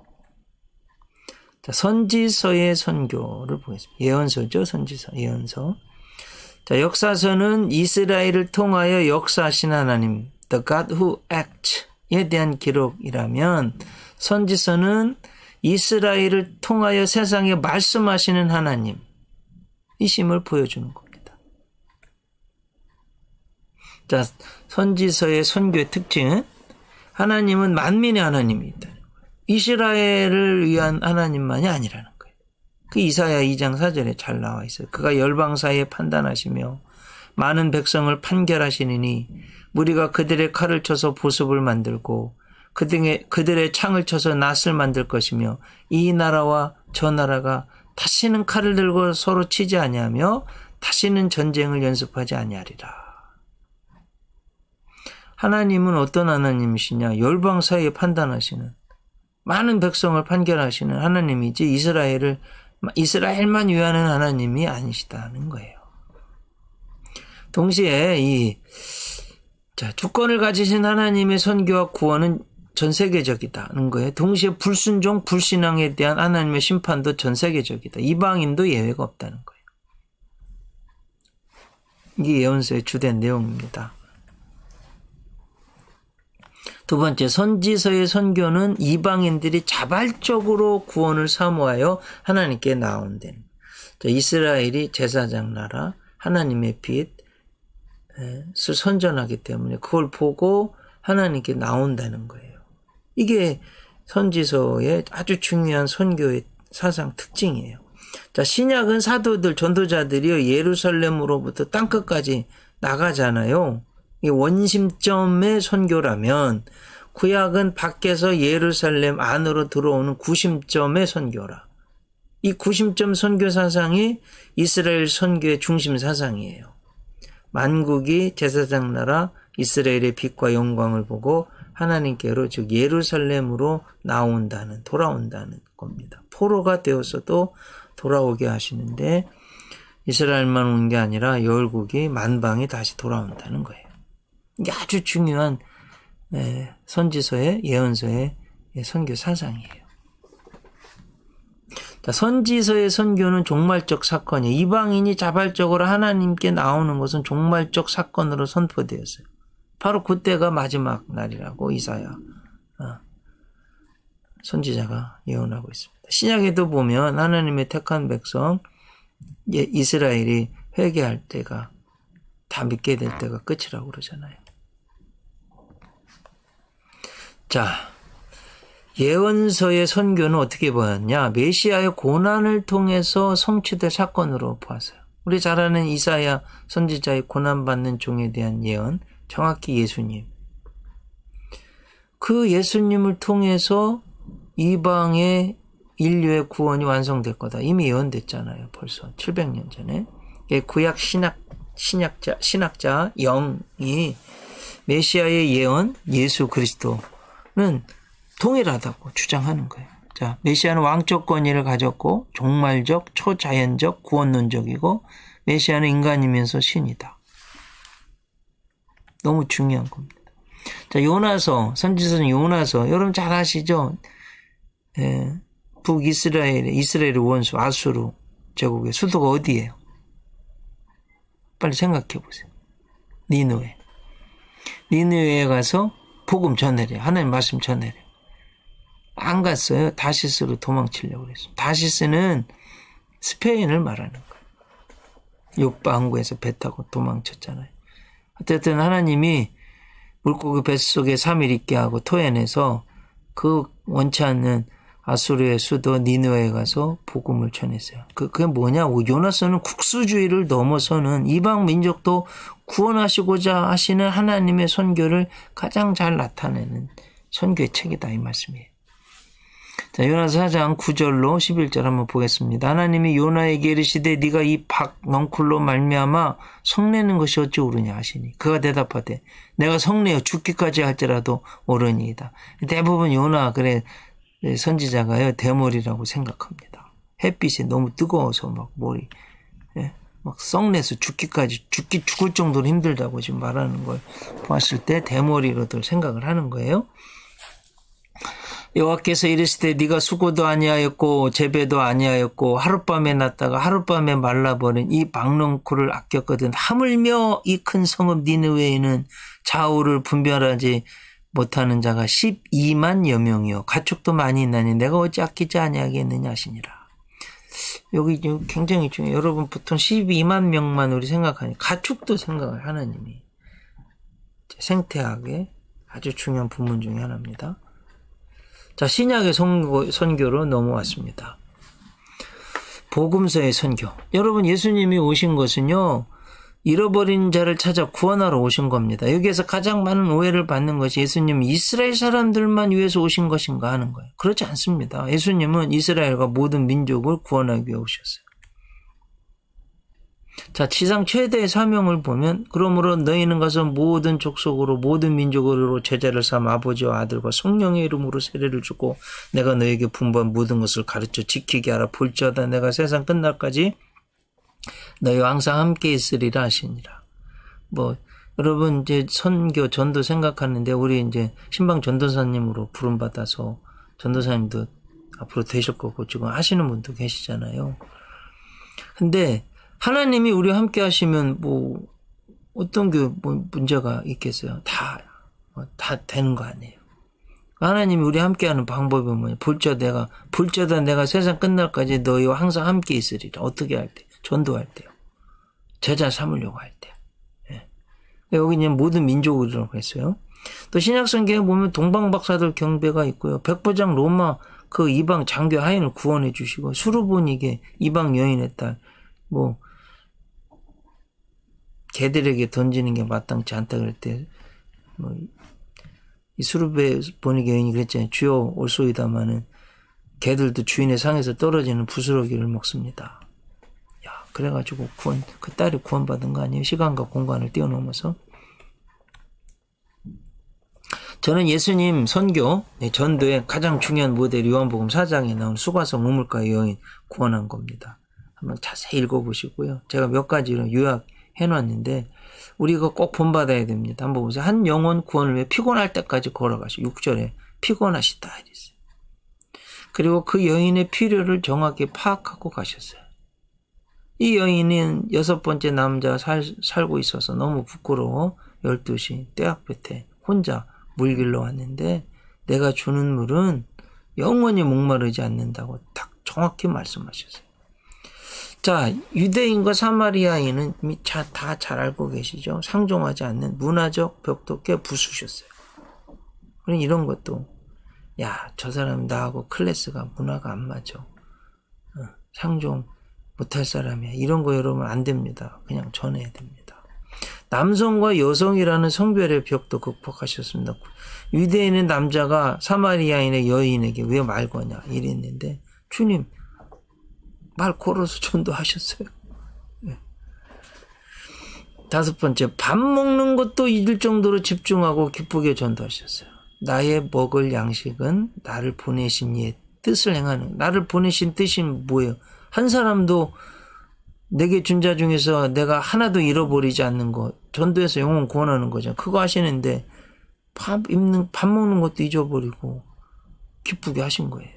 Speaker 1: 자, 선지서의 선교를 보겠습니다. 예언서죠, 선지서, 예언서. 자, 역사서는 이스라엘을 통하여 역사하신 하나님, The God who act에 대한 기록이라면, 선지서는 이스라엘을 통하여 세상에 말씀하시는 하나님, 이심을 보여주는 겁니다. 자, 선지서의 선교의 특징은 하나님은 만민의 하나님이다. 이스라엘을 위한 하나님만이 아니라는 거예요. 그 이사야 2장 4절에 잘 나와 있어요. 그가 열방 사이에 판단하시며 많은 백성을 판결하시느니 무리가 그들의 칼을 쳐서 보습을 만들고 그들의 창을 쳐서 낫을 만들 것이며 이 나라와 저 나라가 다시는 칼을 들고 서로 치지 아니하며 다시는 전쟁을 연습하지 아니하리라. 하나님은 어떤 하나님이시냐? 열방 사이에 판단하시는, 많은 백성을 판결하시는 하나님이지 이스라엘만 위하는 하나님이 아니시다는 거예요. 동시에 주권을 가지신 하나님의 선교와 구원은 전 세계적이다는 거예요. 동시에 불순종, 불신앙에 대한 하나님의 심판도 전 세계적이다. 이방인도 예외가 없다는 거예요. 이게 예언서의 주된 내용입니다. 두 번째, 선지서의 선교는 이방인들이 자발적으로 구원을 사모하여 하나님께 나온다는. 이스라엘이 제사장 나라, 하나님의 빛을 선전하기 때문에 그걸 보고 하나님께 나온다는 거예요. 이게 선지서의 아주 중요한 선교의 사상 특징이에요. 자, 신약은 사도들, 전도자들이 예루살렘으로부터 땅끝까지 나가잖아요. 이 원심점의 선교라면 구약은 밖에서 예루살렘 안으로 들어오는 구심점의 선교라. 이 구심점 선교 사상이 이스라엘 선교의 중심 사상이에요. 만국이 제사장 나라 이스라엘의 빛과 영광을 보고 하나님께로, 즉 예루살렘으로 돌아온다는 겁니다. 포로가 되었어도 돌아오게 하시는데 이스라엘만 온 게 아니라 열국이 만방이 다시 돌아온다는 거예요. 이게 아주 중요한 선지서의, 예언서의 선교 사상이에요. 자, 선지서의 선교는 종말적 사건이에요. 이방인이 자발적으로 하나님께 나오는 것은 종말적 사건으로 선포되었어요. 바로 그때가 마지막 날이라고 이사야 선지자가 예언하고 있습니다. 신약에도 보면 하나님의 택한 백성 이스라엘이 회개할 때가, 다 믿게 될 때가 끝이라고 그러잖아요. 자, 예언서의 선교는 어떻게 보았냐? 메시아의 고난을 통해서 성취될 사건으로 보았어요. 우리 잘 아는 이사야 선지자의 고난받는 종에 대한 예언, 정확히 예수님. 그 예수님을 통해서 이방의 인류의 구원이 완성될 거다. 이미 예언됐잖아요. 벌써 700년 전에. 구약 신학자 영이 메시아의 예언, 예수 그리스도는 동일하다고 주장하는 거예요. 자, 메시아는 왕적 권위를 가졌고 종말적, 초자연적, 구원론적이고 메시아는 인간이면서 신이다. 너무 중요한 겁니다. 자, 요나서, 선지서는 요나서, 여러분 잘 아시죠? 북이스라엘의 원수 아수르 제국의 수도가 어디예요? 빨리 생각해 보세요. 니느웨에 가서 복음 전해래요. 하나님 말씀 전해래요. 안 갔어요. 다시스로 도망치려고 그랬어요. 다시스는 스페인을 말하는 거예요. 욥바 항구에서 배 타고 도망쳤잖아요. 어쨌든 하나님이 물고기 뱃속에 3일 있게 하고 토해내서 그 원치 않는 아수르의 수도 니느웨에 가서 복음을 전했어요. 그게 뭐냐? 요나서는 국수주의를 넘어서는 이방 민족도 구원하시고자 하시는 하나님의 선교를 가장 잘 나타내는 선교의 책이다 이 말씀이에요. 자, 요나서 4장 9절로 11절 한번 보겠습니다. 하나님이 요나에게 이르시되 네가 이 박 넝쿨로 말미암아 성내는 것이 어찌 옳으냐 하시니 그가 대답하되 내가 성내어 죽기까지 할지라도 옳으니이다. 대부분 요나 선지자가요 대머리라고 생각합니다. 햇빛이 너무 뜨거워서 막 머리 막 썩내서 죽을 정도로 힘들다고 지금 말하는 걸 봤을 때 대머리로들 생각을 하는 거예요. 여호와께서 이르시되 네가 수고도 아니하였고 재배도 아니하였고 하룻밤에 났다가 하룻밤에 말라버린 이 박넝쿨을 아꼈거든. 하물며 이 큰 성읍 니느웨에는 좌우를 분별하지 못하는 자가 12만여 명이요 가축도 많이 있나니 내가 어찌 아끼지 아니하겠느냐 하시니라. 여기 굉장히 중요해요. 여러분 보통 12만 명만 우리 생각하니 가축도 생각을 하나님이 생태학의 아주 중요한 부문 중에 하나입니다. 자, 신약의 선교로 넘어왔습니다. 복음서의 선교. 여러분 예수님이 오신 것은요. 잃어버린 자를 찾아 구원하러 오신 겁니다. 여기에서 가장 많은 오해를 받는 것이 예수님이 이스라엘 사람들만 위해서 오신 것인가 하는 거예요. 그렇지 않습니다. 예수님은 이스라엘과 모든 민족을 구원하기 위해 오셨어요. 자, 지상 최대의 사명을 보면 그러므로 너희는 가서 모든 족속으로 모든 민족으로 제자를 삼아 아버지와 아들과 성령의 이름으로 세례를 주고 내가 너에게 분부한 모든 것을 가르쳐 지키게 하라. 볼지어다 내가 세상 끝날까지 너희와 항상 함께 있으리라 하시니라. 여러분 이제 선교 전도 생각하는데 우리 이제 신방 전도사님으로 부름받아서 전도사님도 앞으로 되실 거고 지금 하시는 분도 계시잖아요. 근데 하나님이 우리와 함께 하시면 어떤 게 문제가 있겠어요? 다 되는 거 아니에요. 하나님이 우리 함께 하는 방법이 뭐냐? 볼지어다 내가 세상 끝날까지 너희와 항상 함께 있으리라. 어떻게 할 때? 전도할 때요. 제자 삼으려고 할 때요. 예. 여기 이제 모든 민족이라고 했어요. 또 신약성경에 보면 동방박사들 경배가 있고요. 백부장 로마 그 이방 장교 하인을 구원해 주시고 수르보니게 이방 여인의 딸 개들에게 던지는 게 마땅치 않다 그럴 때 이 수르보니게 여인이 그랬잖아요. 주여 올소이다마는 개들도 주인의 상에서 떨어지는 부스러기를 먹습니다. 야, 그래가지고 그 딸이 구원받은 거 아니에요? 시간과 공간을 뛰어넘어서. 저는 예수님 선교, 전도의 가장 중요한 모델 요한복음 4장에 나온 수가성 우물가의 여인 구원한 겁니다. 한번 자세히 읽어보시고요. 제가 몇 가지로 요약해놨는데 우리가 꼭 본받아야 됩니다. 한번 보세요. 한 영혼 구원을 위해 피곤할 때까지 걸어가시고 6절에 피곤하시다 이랬어요. 그리고 그 여인의 필요를 정확히 파악하고 가셨어요. 이 여인은 6번째 남자가 살고 있어서 너무 부끄러워 12시 떼약볕에 혼자 물 길러 왔는데 내가 주는 물은 영원히 목마르지 않는다고 딱 정확히 말씀하셨어요. 자, 유대인과 사마리아인은 이미 다 잘 알고 계시죠. 상종하지 않는 문화적 벽도 꽤 부수셨어요. 그럼 이런 것도 저 사람 나하고 클래스가 문화가 안 맞아. 상종 못할 사람이야. 이런 거 여러분 안 됩니다. 그냥 전해야 됩니다. 남성과 여성이라는 성별의 벽도 극복하셨습니다. 유대인의 남자가 사마리아인의 여인에게 왜 말 거냐 이랬는데 주님 말 걸어서 전도하셨어요. 5번째, 밥 먹는 것도 잊을 정도로 집중하고 기쁘게 전도하셨어요. 나의 먹을 양식은 나를 보내신 이의 뜻을 행하는. 나를 보내신 뜻이 뭐예요? 한 사람도 내게 준 자 중에서 내가 하나도 잃어버리지 않는 것, 전도해서 영혼 구원하는 거죠. 그거 하시는데 밥 먹는 것도 잊어버리고 기쁘게 하신 거예요.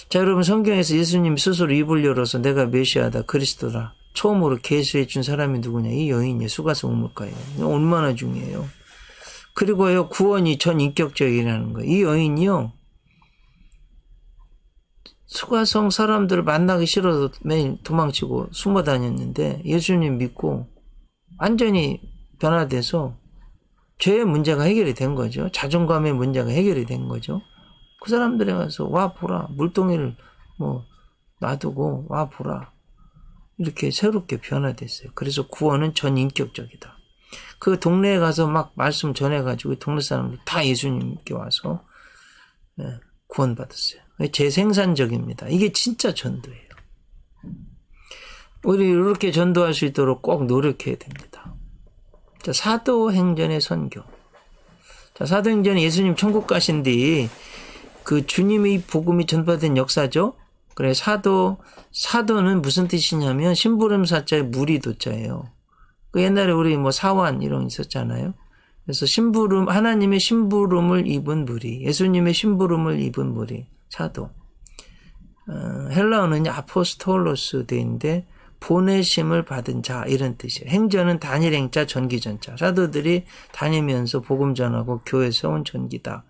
Speaker 1: 자, 여러분 성경에서 예수님 스스로 입을 열어서 내가 메시아다 그리스도라 처음으로 계시해 준 사람이 누구냐? 이 여인이에요. 수가성 우물가예요. 얼마나 중요해요. 그리고요 구원이 전 인격적이라는 거예요. 이 여인이요 수가성 사람들을 만나기 싫어서 매일 도망치고 숨어 다녔는데 예수님 믿고 완전히 변화돼서 죄의 문제가 해결이 된 거죠. 자존감의 문제가 해결이 된 거죠. 그 사람들에 가서 와 보라. 물동이를 뭐 놔두고 와 보라. 이렇게 새롭게 변화됐어요. 그래서 구원은 전인격적이다. 그 동네에 가서 막 말씀 전해가지고 동네 사람들 다 예수님께 와서 구원받았어요. 재생산적입니다. 이게 진짜 전도예요. 우리 이렇게 전도할 수 있도록 꼭 노력해야 됩니다. 자, 사도행전의 선교. 자, 사도행전에 예수님 천국 가신 뒤 그 주님의 복음이 전파된 역사죠. 그래 사도는 무슨 뜻이냐면 심부름 사자의 무리도자예요. 그 옛날에 우리 뭐 사환 이런 거 있었잖아요. 그래서 하나님의 심부름을 입은 무리, 예수님의 심부름을 입은 무리, 사도. 헬라어는 아포스톨로스 되는데 보내심을 받은 자 이런 뜻이에요. 행전은 단일 행자 전기전자. 사도들이 다니면서 복음 전하고 교회 세운 전기다.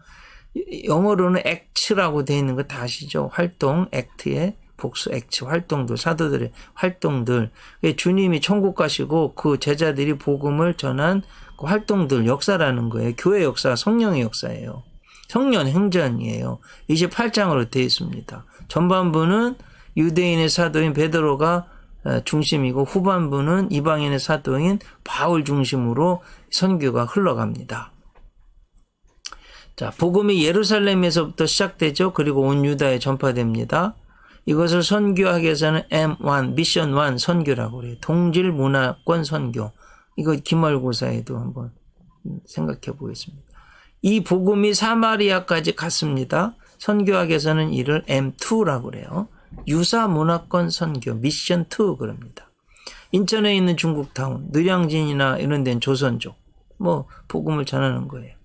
Speaker 1: 영어로는 액츠라고 되어 있는 거 다 아시죠? 활동, 액트의 복수, 액츠, 활동들, 사도들의 활동들. 주님이 천국 가시고 그 제자들이 복음을 전한 그 활동들, 역사라는 거예요. 교회 역사, 성령의 역사예요. 성령 행전이에요. 28장으로 되어 있습니다. 전반부는 유대인의 사도인 베드로가 중심이고 후반부는 이방인의 사도인 바울 중심으로 선교가 흘러갑니다. 자, 복음이 예루살렘에서부터 시작되죠. 그리고 온 유다에 전파됩니다. 이것을 선교학에서는 M1, 미션 1 선교라고 그래요. 동질 문화권 선교. 이거 기말고사에도 한번 생각해 보겠습니다. 이 복음이 사마리아까지 갔습니다. 선교학에서는 이를 M2라고 그래요. 유사 문화권 선교, 미션 2 그럽니다. 인천에 있는 중국타운, 느량진이나 이런 데는 조선족, 뭐 복음을 전하는 거예요.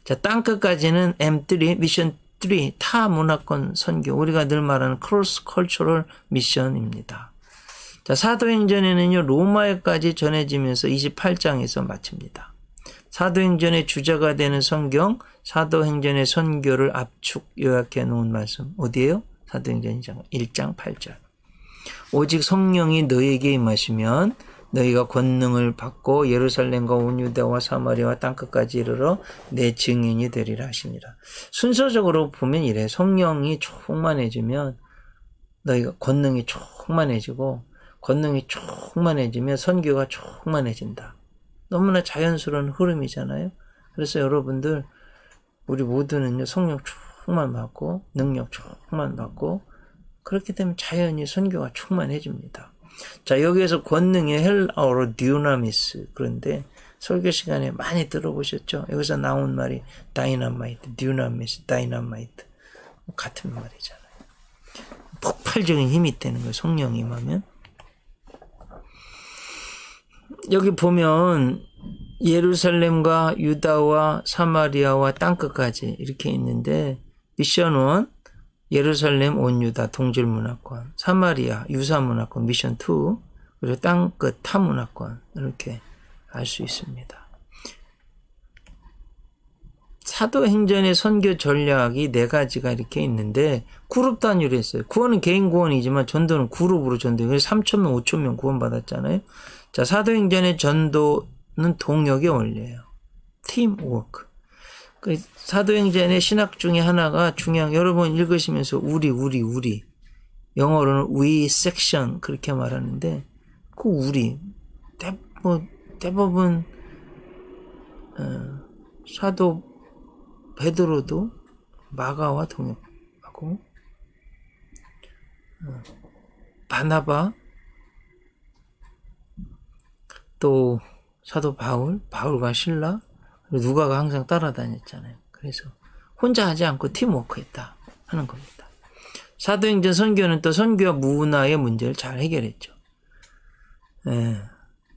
Speaker 1: 자, 땅끝까지는 M3, 미션 3, 타 문화권 선교, 우리가 늘 말하는 크로스 컬처럴 미션입니다. 자, 사도행전에는요, 로마에까지 전해지면서 28장에서 마칩니다. 사도행전의 주제가 되는 성경, 사도행전의 선교를 압축 요약해 놓은 말씀, 어디에요? 사도행전 1장 8절. 오직 성령이 너희에게 임하시면 너희가 권능을 받고 예루살렘과 온 유다와 사마리아와 땅끝까지 이르러 내 증인이 되리라 하시니라. 순서적으로 보면 이래. 성령이 충만해지면 너희가 권능이 충만해지고 권능이 충만해지면 선교가 충만해진다. 너무나 자연스러운 흐름이잖아요. 그래서 여러분들 우리 모두는요, 성령 충만 받고 능력 충만 받고 그렇게 되면 자연히 선교가 충만해집니다. 자, 여기에서 권능의 헬라어로 듀나미스. 그런데 설교 시간에 많이 들어보셨죠? 여기서 나온 말이 다이나마이트, 듀나미스, 다이나마이트. 같은 말이잖아요. 폭발적인 힘이 되는 거예요. 성령이 임하면. 여기 보면 예루살렘과 유다와 사마리아와 땅끝까지 이렇게 있는데 미션 1 예루살렘 온 유다 동질 문화권, 사마리아 유사 문화권 미션 2, 그리고 땅끝 타 문화권 이렇게 알 수 있습니다. 사도행전의 선교 전략이 4가지가 이렇게 있는데 그룹 단위로 했어요. 구원은 개인 구원이지만 전도는 그룹으로 전도해요. 그래서 3,000명, 5,000명 구원받았잖아요. 자, 사도행전의 전도는 동역의 원리예요. 팀워크. 그 사도행전의 신학 중에 하나가 중요한, 여러분 읽으시면서 우리 영어로는 we section 그렇게 말하는데 그 우리 대부분 사도 베드로도 마가와 동역하고 바나바 또 사도 바울과 실라 누가가 항상 따라다녔잖아요. 그래서 혼자 하지 않고 팀워크했다 하는 겁니다. 사도행전 선교는 또 선교와 문화의 문제를 잘 해결했죠.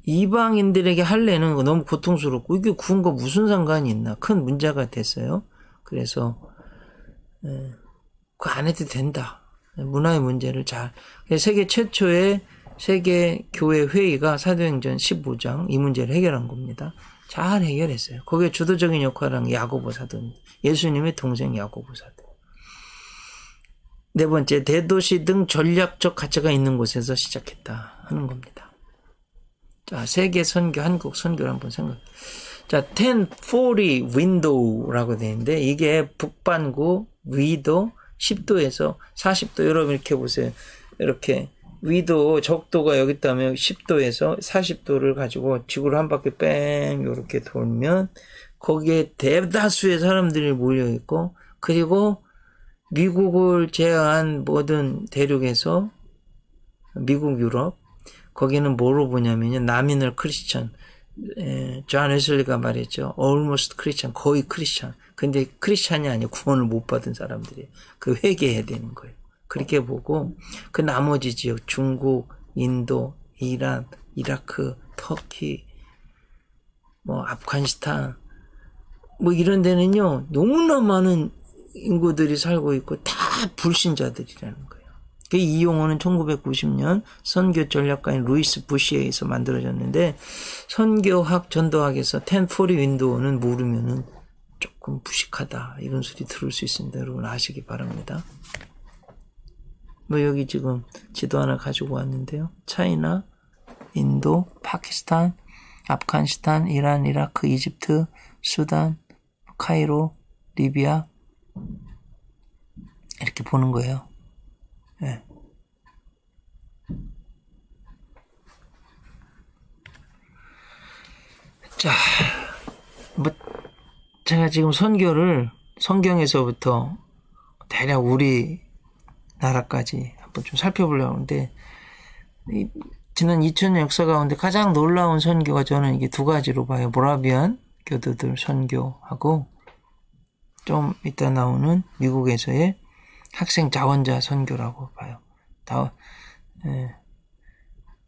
Speaker 1: 이방인들에게 할례는 너무 고통스럽고 이게 구원과 무슨 상관이 있나 큰 문제가 됐어요. 그래서 그거 안 해도 된다. 문화의 문제를 잘. 세계 최초의 세계 교회 회의가 사도행전 15장 이 문제를 해결한 겁니다. 잘 해결했어요. 거기에 주도적인 역할을 한 야고보 사도입니다. 예수님의 동생 야고보 사도. 네 번째, 대도시 등 전략적 가치가 있는 곳에서 시작했다 하는 겁니다. 자, 세계 선교, 한국 선교를 한번 생각해. 자, 1040 window라고 되어 있는데, 이게 북반구 위도 10도에서 40도, 여러분 이렇게 보세요. 이렇게 위도, 적도가 여기 있다면 10도에서 40도를 가지고 지구를 한 바퀴 뺑 이렇게 돌면 거기에 대다수의 사람들이 몰려 있고, 그리고 미국을 제외한 모든 대륙에서 미국, 유럽, 거기는 뭐로 보냐면요, 나미널 크리스천, 존 웨슬리가 말했죠. almost 크리스천, 거의 크리스천. 근데 크리스천이 아니고 구원을 못 받은 사람들이에요. 그 회개해야 되는 거예요. 그렇게 보고 그 나머지 지역, 중국, 인도, 이란, 이라크, 터키, 뭐 아프가니스탄, 뭐 이런 데는요, 너무나 많은 인구들이 살고 있고 다 불신자들이라는 거예요. 이 용어는 1990년 선교 전략가인 루이스 부시에 의해서 만들어졌는데, 선교학, 전도학에서 1040 윈도우는 모르면은 조금 무식하다 이런 소리 들을 수 있습니다. 여러분 아시기 바랍니다. 뭐 여기 지금 지도 하나 가지고 왔는데요. 차이나, 인도, 파키스탄, 아프가니스탄, 이란, 이라크, 이집트, 수단, 카이로, 리비아, 이렇게 보는 거예요. 네. 자, 뭐 제가 지금 선교를 성경에서부터 대략 우리 나라까지 한번 좀 살펴보려고 하는데, 지난 2000년 역사 가운데 가장 놀라운 선교가 저는 이게 두 가지로 봐요. 모라비안 교도들 선교하고 좀 이따 나오는 미국에서의 학생 자원자 선교라고 봐요.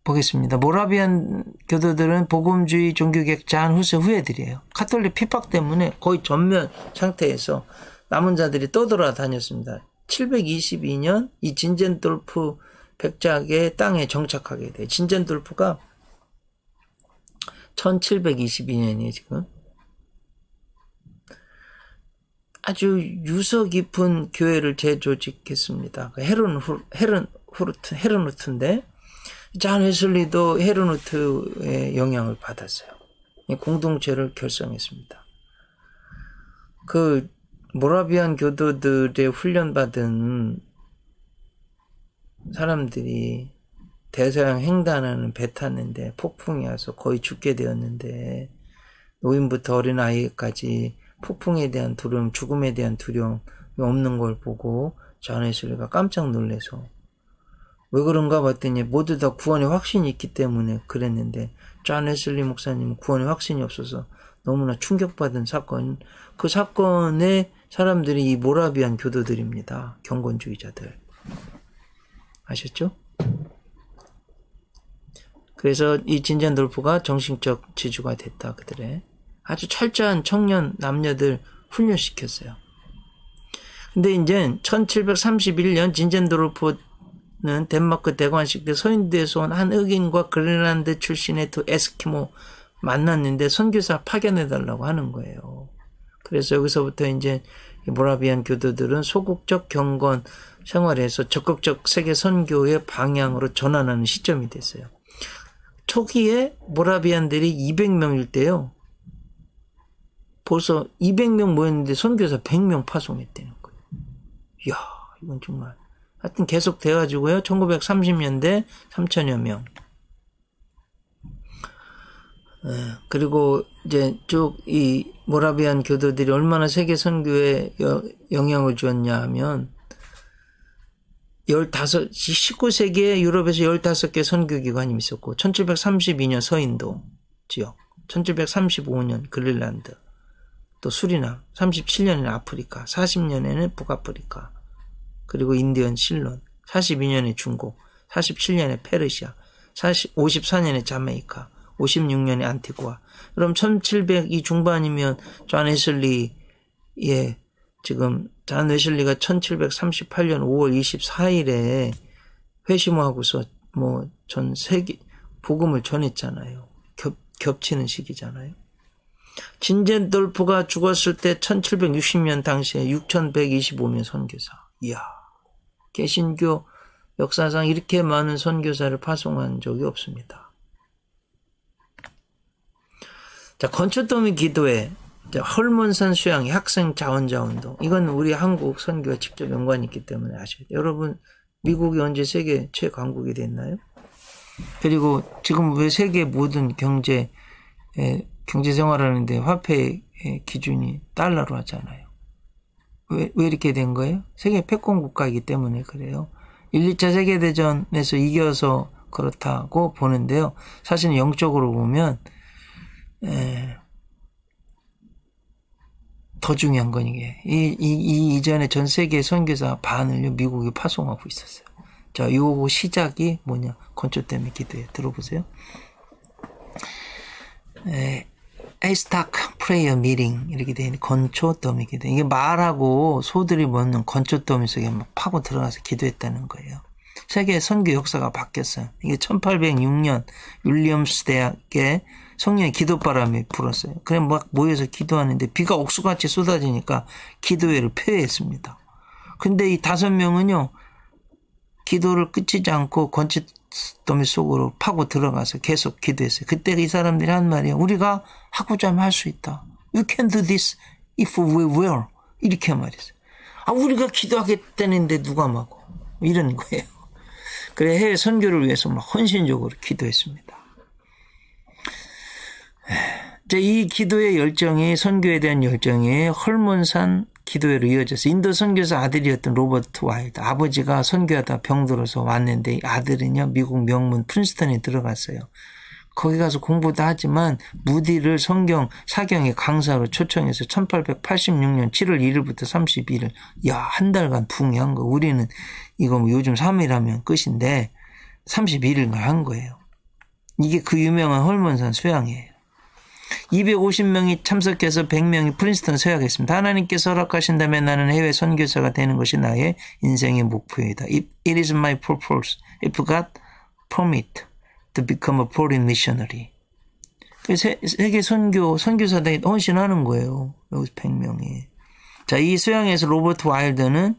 Speaker 1: 보겠습니다. 모라비안 교도들은 복음주의 종교개혁 잔 후세 후예들이에요. 카톨릭 핍박 때문에 거의 전면 상태에서 남은 자들이 떠돌아다녔습니다. 722년 이 진젠돌프 백작의 땅에 정착하게 돼요. 진젠돌프가 1722년이에요, 지금. 아주 유서 깊은 교회를 재조직했습니다. 헤르누트인데, 존 웨슬리도 헤르누트의 영향을 받았어요. 공동체를 결성했습니다. 그 모라비안 교도들의 훈련받은 사람들이 대서양 횡단하는 배 탔는데 폭풍이 와서 거의 죽게 되었는데, 노인부터 어린아이까지 폭풍에 대한 두려움, 죽음에 대한 두려움이 없는 걸 보고 존 웨슬리가 깜짝 놀라서 왜 그런가 봤더니 모두 다 구원의 확신이 있기 때문에 그랬는데, 존 웨슬리 목사님은 구원의 확신이 없어서 너무나 충격받은 사건, 그 사건의 사람들이 이 모라비안 교도들입니다. 경건주의자들. 아셨죠? 그래서 이 진젠돌프가 정신적 지주가 됐다. 그들의 아주 철저한 청년 남녀들 훈련시켰어요. 근데 이제 1731년 진젠도르프는 덴마크 대관식 때 서인도에서 온 한 흑인과 그린란드 출신의 두 에스키모 만났는데 선교사 파견해달라고 하는 거예요. 그래서 여기서부터 이제 모라비안 교도들은 소극적 경건 생활에서 적극적 세계 선교의 방향으로 전환하는 시점이 됐어요. 초기에 모라비안들이 200명일 때요, 벌써 200명 모였는데 선교사 100명 파송했다는 거예요. 이야, 이건 정말. 하여튼 계속 돼가지고요, 1930년대 3천여 명. 그리고 이제 쭉 이 모라비안 교도들이 얼마나 세계 선교에 영향을 주었냐 하면, 19세기에 유럽에서 15개 선교기관이 있었고, 1732년 서인도 지역, 1735년 그린란드, 또 수리남, 37년에는 아프리카, 40년에는 북아프리카, 그리고 인디언 실론, 42년에 중국, 47년에 페르시아, 54년에 자메이카, 56년에 안티구아. 그럼 1700이 중반이면 존 웨슬리의, 지금 존 웨슬리가 1738년 5월 24일에 회심하고서 뭐 전 세계 복음을 전했잖아요. 겹치는 시기잖아요. 진젠돌프가 죽었을 때 1760년 당시에 6125명 선교사. 이야, 개신교 역사상 이렇게 많은 선교사를 파송한 적이 없습니다. 자, 건초더미 기도회, 헐몬산 수양회, 학생 자원자 운동. 이건 우리 한국 선교와 직접 연관이 있기 때문에 아셔야 돼요. 여러분, 미국이 언제 세계 최강국이 됐나요? 그리고 지금 왜 세계 모든 경제 생활하는데 화폐 기준이 달러로 하잖아요. 왜 이렇게 된 거예요? 세계 패권 국가이기 때문에 그래요. 1, 2차 세계대전에서 이겨서 그렇다고 보는데요. 사실은 영적으로 보면 더 중요한 건 이게 이전에 전 세계 선교사 반을 미국이 파송하고 있었어요. 자, 요 시작이 뭐냐? 건초더미 기도회 들어보세요. 에이스탁 프레이어 미팅 이렇게 돼 있는 건초더미 기도. 이게 말하고 소들이 먹는 건초더미 속에 막 파고 들어가서 기도했다는 거예요. 세계 선교 역사가 바뀌었어요. 이게 1806년 윌리엄스 대학에 성령의 기도바람이 불었어요. 그래 막 모여서 기도하는데 비가 옥수같이 쏟아지니까 기도회를 폐회했습니다. 근데 이 5명은요. 기도를 끝이지 않고 건초더미 속으로 파고 들어가서 계속 기도했어요. 그때 이 사람들이 한 말이에요. 우리가 하고자 하면 할 수 있다. You can do this if we will. 이렇게 말했어요. 아, 우리가 기도하겠다는데 누가 막어. 이런 거예요. 그래 해외 선교를 위해서 막 헌신적으로 기도했습니다. 이제 이 기도의 열정이 선교에 대한 열정이 헐몬산 기도회로 이어져서 인도 선교사 아들이었던 로버트 와일드 아버지가 선교하다 병들어서 왔는데 아들은요 미국 명문 프린스턴에 들어갔어요. 거기 가서 공부도 하지만 무디를 성경 사경의 강사로 초청해서 1886년 7월 1일부터 31일 야, 한 달간 붕괴한 거. 우리는 이거 뭐 요즘 3일 하면 끝인데 31일간 한 거예요. 이게 그 유명한 헐몬산 수양회예요. 250명이 참석해서 100명이 프린스턴 서약했습니다. 하나님께서 허락하신다면 나는 해외 선교사가 되는 것이 나의 인생의 목표이다. It is my purpose. If God permit to become a foreign missionary. 세계 선교사들이 헌신하는 거예요. 여기서 100명이. 자, 이 수양에서 로버트 와일드는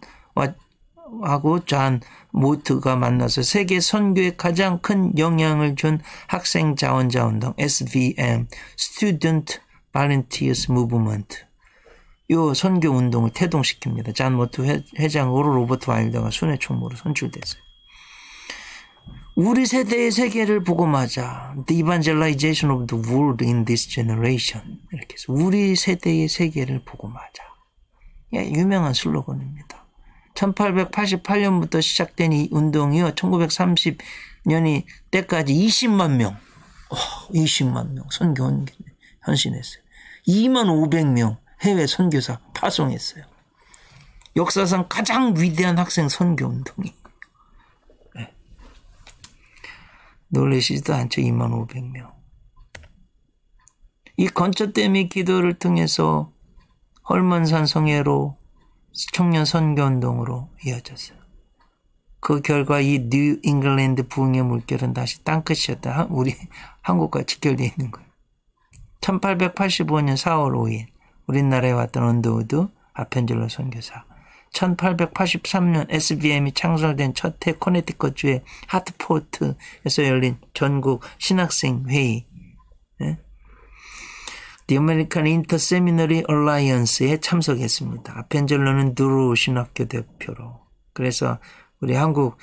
Speaker 1: 하고 존 모트가 만나서 세계 선교에 가장 큰 영향을 준 학생 자원자 운동 SVM Student Volunteers Movement 요 선교 운동을 태동시킵니다. 존 모트 회장으로 로버트 와일드가 순회 총무로 선출됐어요. 우리 세대의 세계를 복음하자. The evangelization of the world in this generation. 이렇게 해서 우리 세대의 세계를 복음하자. 유명한 슬로건입니다. 1888년부터 시작된 이 운동이요. 1930년이 때까지 20만 명. 20만 명 선교 헌신했어요. 2만 500명 해외 선교사 파송했어요. 역사상 가장 위대한 학생 선교 운동이. 네. 놀라시지도 않죠. 2만 500명. 이 건초더미 기도를 통해서 헐몬산 성회로 청년 선교운동으로 이어졌어요. 그 결과 이 뉴 잉글랜드 부흥의 물결은 다시 땅끝이었다. 우리 한국과 직결되어 있는 거예요. 1885년 4월 5일 우리나라에 왔던 언더우드 아펜젤러 선교사. 1883년 SBM이 창설된 첫 해 코네티컷주의 하트포트에서 열린 전국 신학생 회의. 네? The American Inter-Seminary Alliance에 참석했습니다. 아펜젤러는 누르 신학교 대표로. 그래서 우리 한국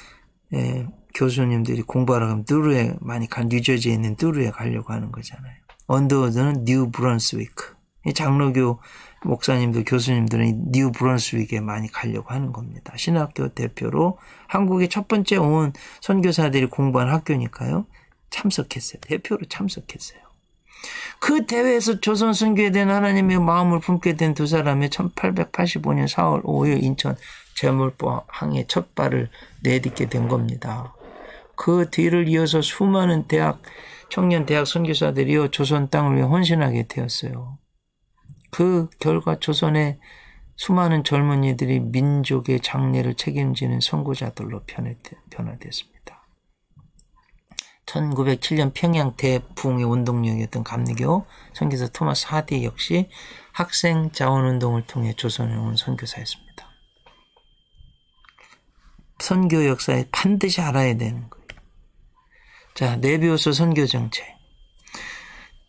Speaker 1: 교수님들이 공부하러 가면 누르에 많이 뉴저지에 있는 누르에 가려고 하는 거잖아요. 언더우드는 뉴 브런스위크. 장로교 목사님들, 교수님들은 뉴 브런스윅에 많이 가려고 하는 겁니다. 신학교 대표로 한국의 첫 번째 온 선교사들이 공부한 학교니까요. 참석했어요. 대표로 참석했어요. 그 대회에서 조선 선교에 대한 하나님의 마음을 품게 된 두 사람이 1885년 4월 5일 인천 제물포 항에 첫 발을 내딛게 된 겁니다. 그 뒤를 이어서 수많은 청년 대학 선교사들이요 조선 땅을 위해 헌신하게 되었어요. 그 결과 조선의 수많은 젊은이들이 민족의 장래를 책임지는 선구자들로 변화됐습니다. 1907년 평양 대부흥의 운동력이었던 감리교 선교사 토마스 하디 역시 학생 자원운동을 통해 조선에 온 선교사였습니다. 선교 역사에 반드시 알아야 되는 거예요. 자, 네비우스 선교 정책.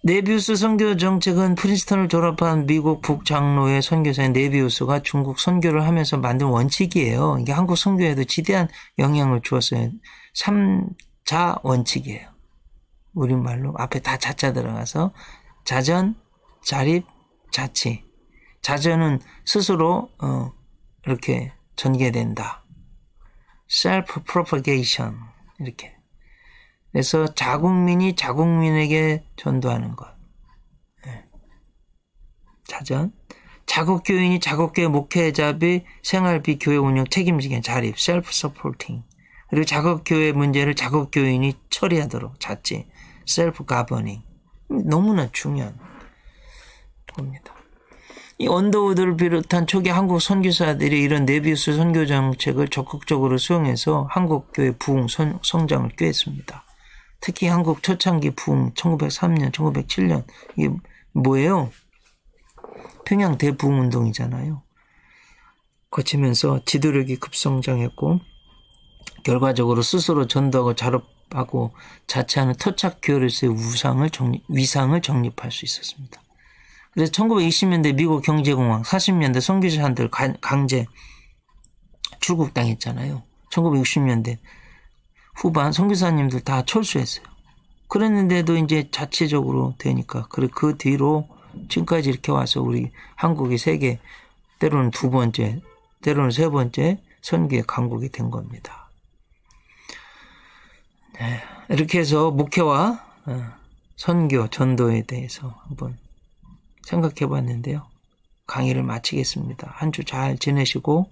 Speaker 1: 네비우스 선교 정책은 프린스턴을 졸업한 미국 북장로의 선교사인 네비우스가 중국 선교를 하면서 만든 원칙이에요. 이게 한국 선교에도 지대한 영향을 주었어요. 3자 원칙이에요. 우리말로 앞에 다 자자 들어가서 자전, 자립, 자치. 자전은 스스로 이렇게 전개된다. self-propagation 이렇게. 그래서 자국민이 자국민에게 전도하는 것. 자전. 자국교인이 자국교회 목회자비 생활비 교회 운영 책임지게 자립. self-supporting. 그리고 자국교회 문제를 자국교인이 처리하도록 자치. self-governing. 너무나 중요한 겁니다. 이 언더우드를 비롯한 초기 한국 선교사들이 이런 네비우스 선교 정책을 적극적으로 수용해서 한국 교회 부흥 성장을 꾀했습니다. 특히 한국 초창기 부흥 1903년, 1907년 이게 뭐예요? 평양 대부흥 운동이잖아요. 거치면서 지도력이 급성장했고 결과적으로 스스로 전도하고 자립하고 자치하는 토착 교회로서의 위상을 정립할 수 있었습니다. 그래서 1920년대 미국 경제공황, 40년대 선교사들 강제 출국당했잖아요. 1960년대 후반 선교사님들 다 철수했어요. 그랬는데도 이제 자체적으로 되니까 그 뒤로 지금까지 이렇게 와서 우리 한국이 세계 때로는 두 번째, 때로는 세 번째 선교의 강국이 된 겁니다. 네, 이렇게 해서 목회와 선교, 전도에 대해서 한번 생각해 봤는데요. 강의를 마치겠습니다. 한 주 잘 지내시고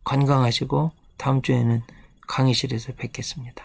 Speaker 1: 건강하시고 다음 주에는 강의실에서 뵙겠습니다.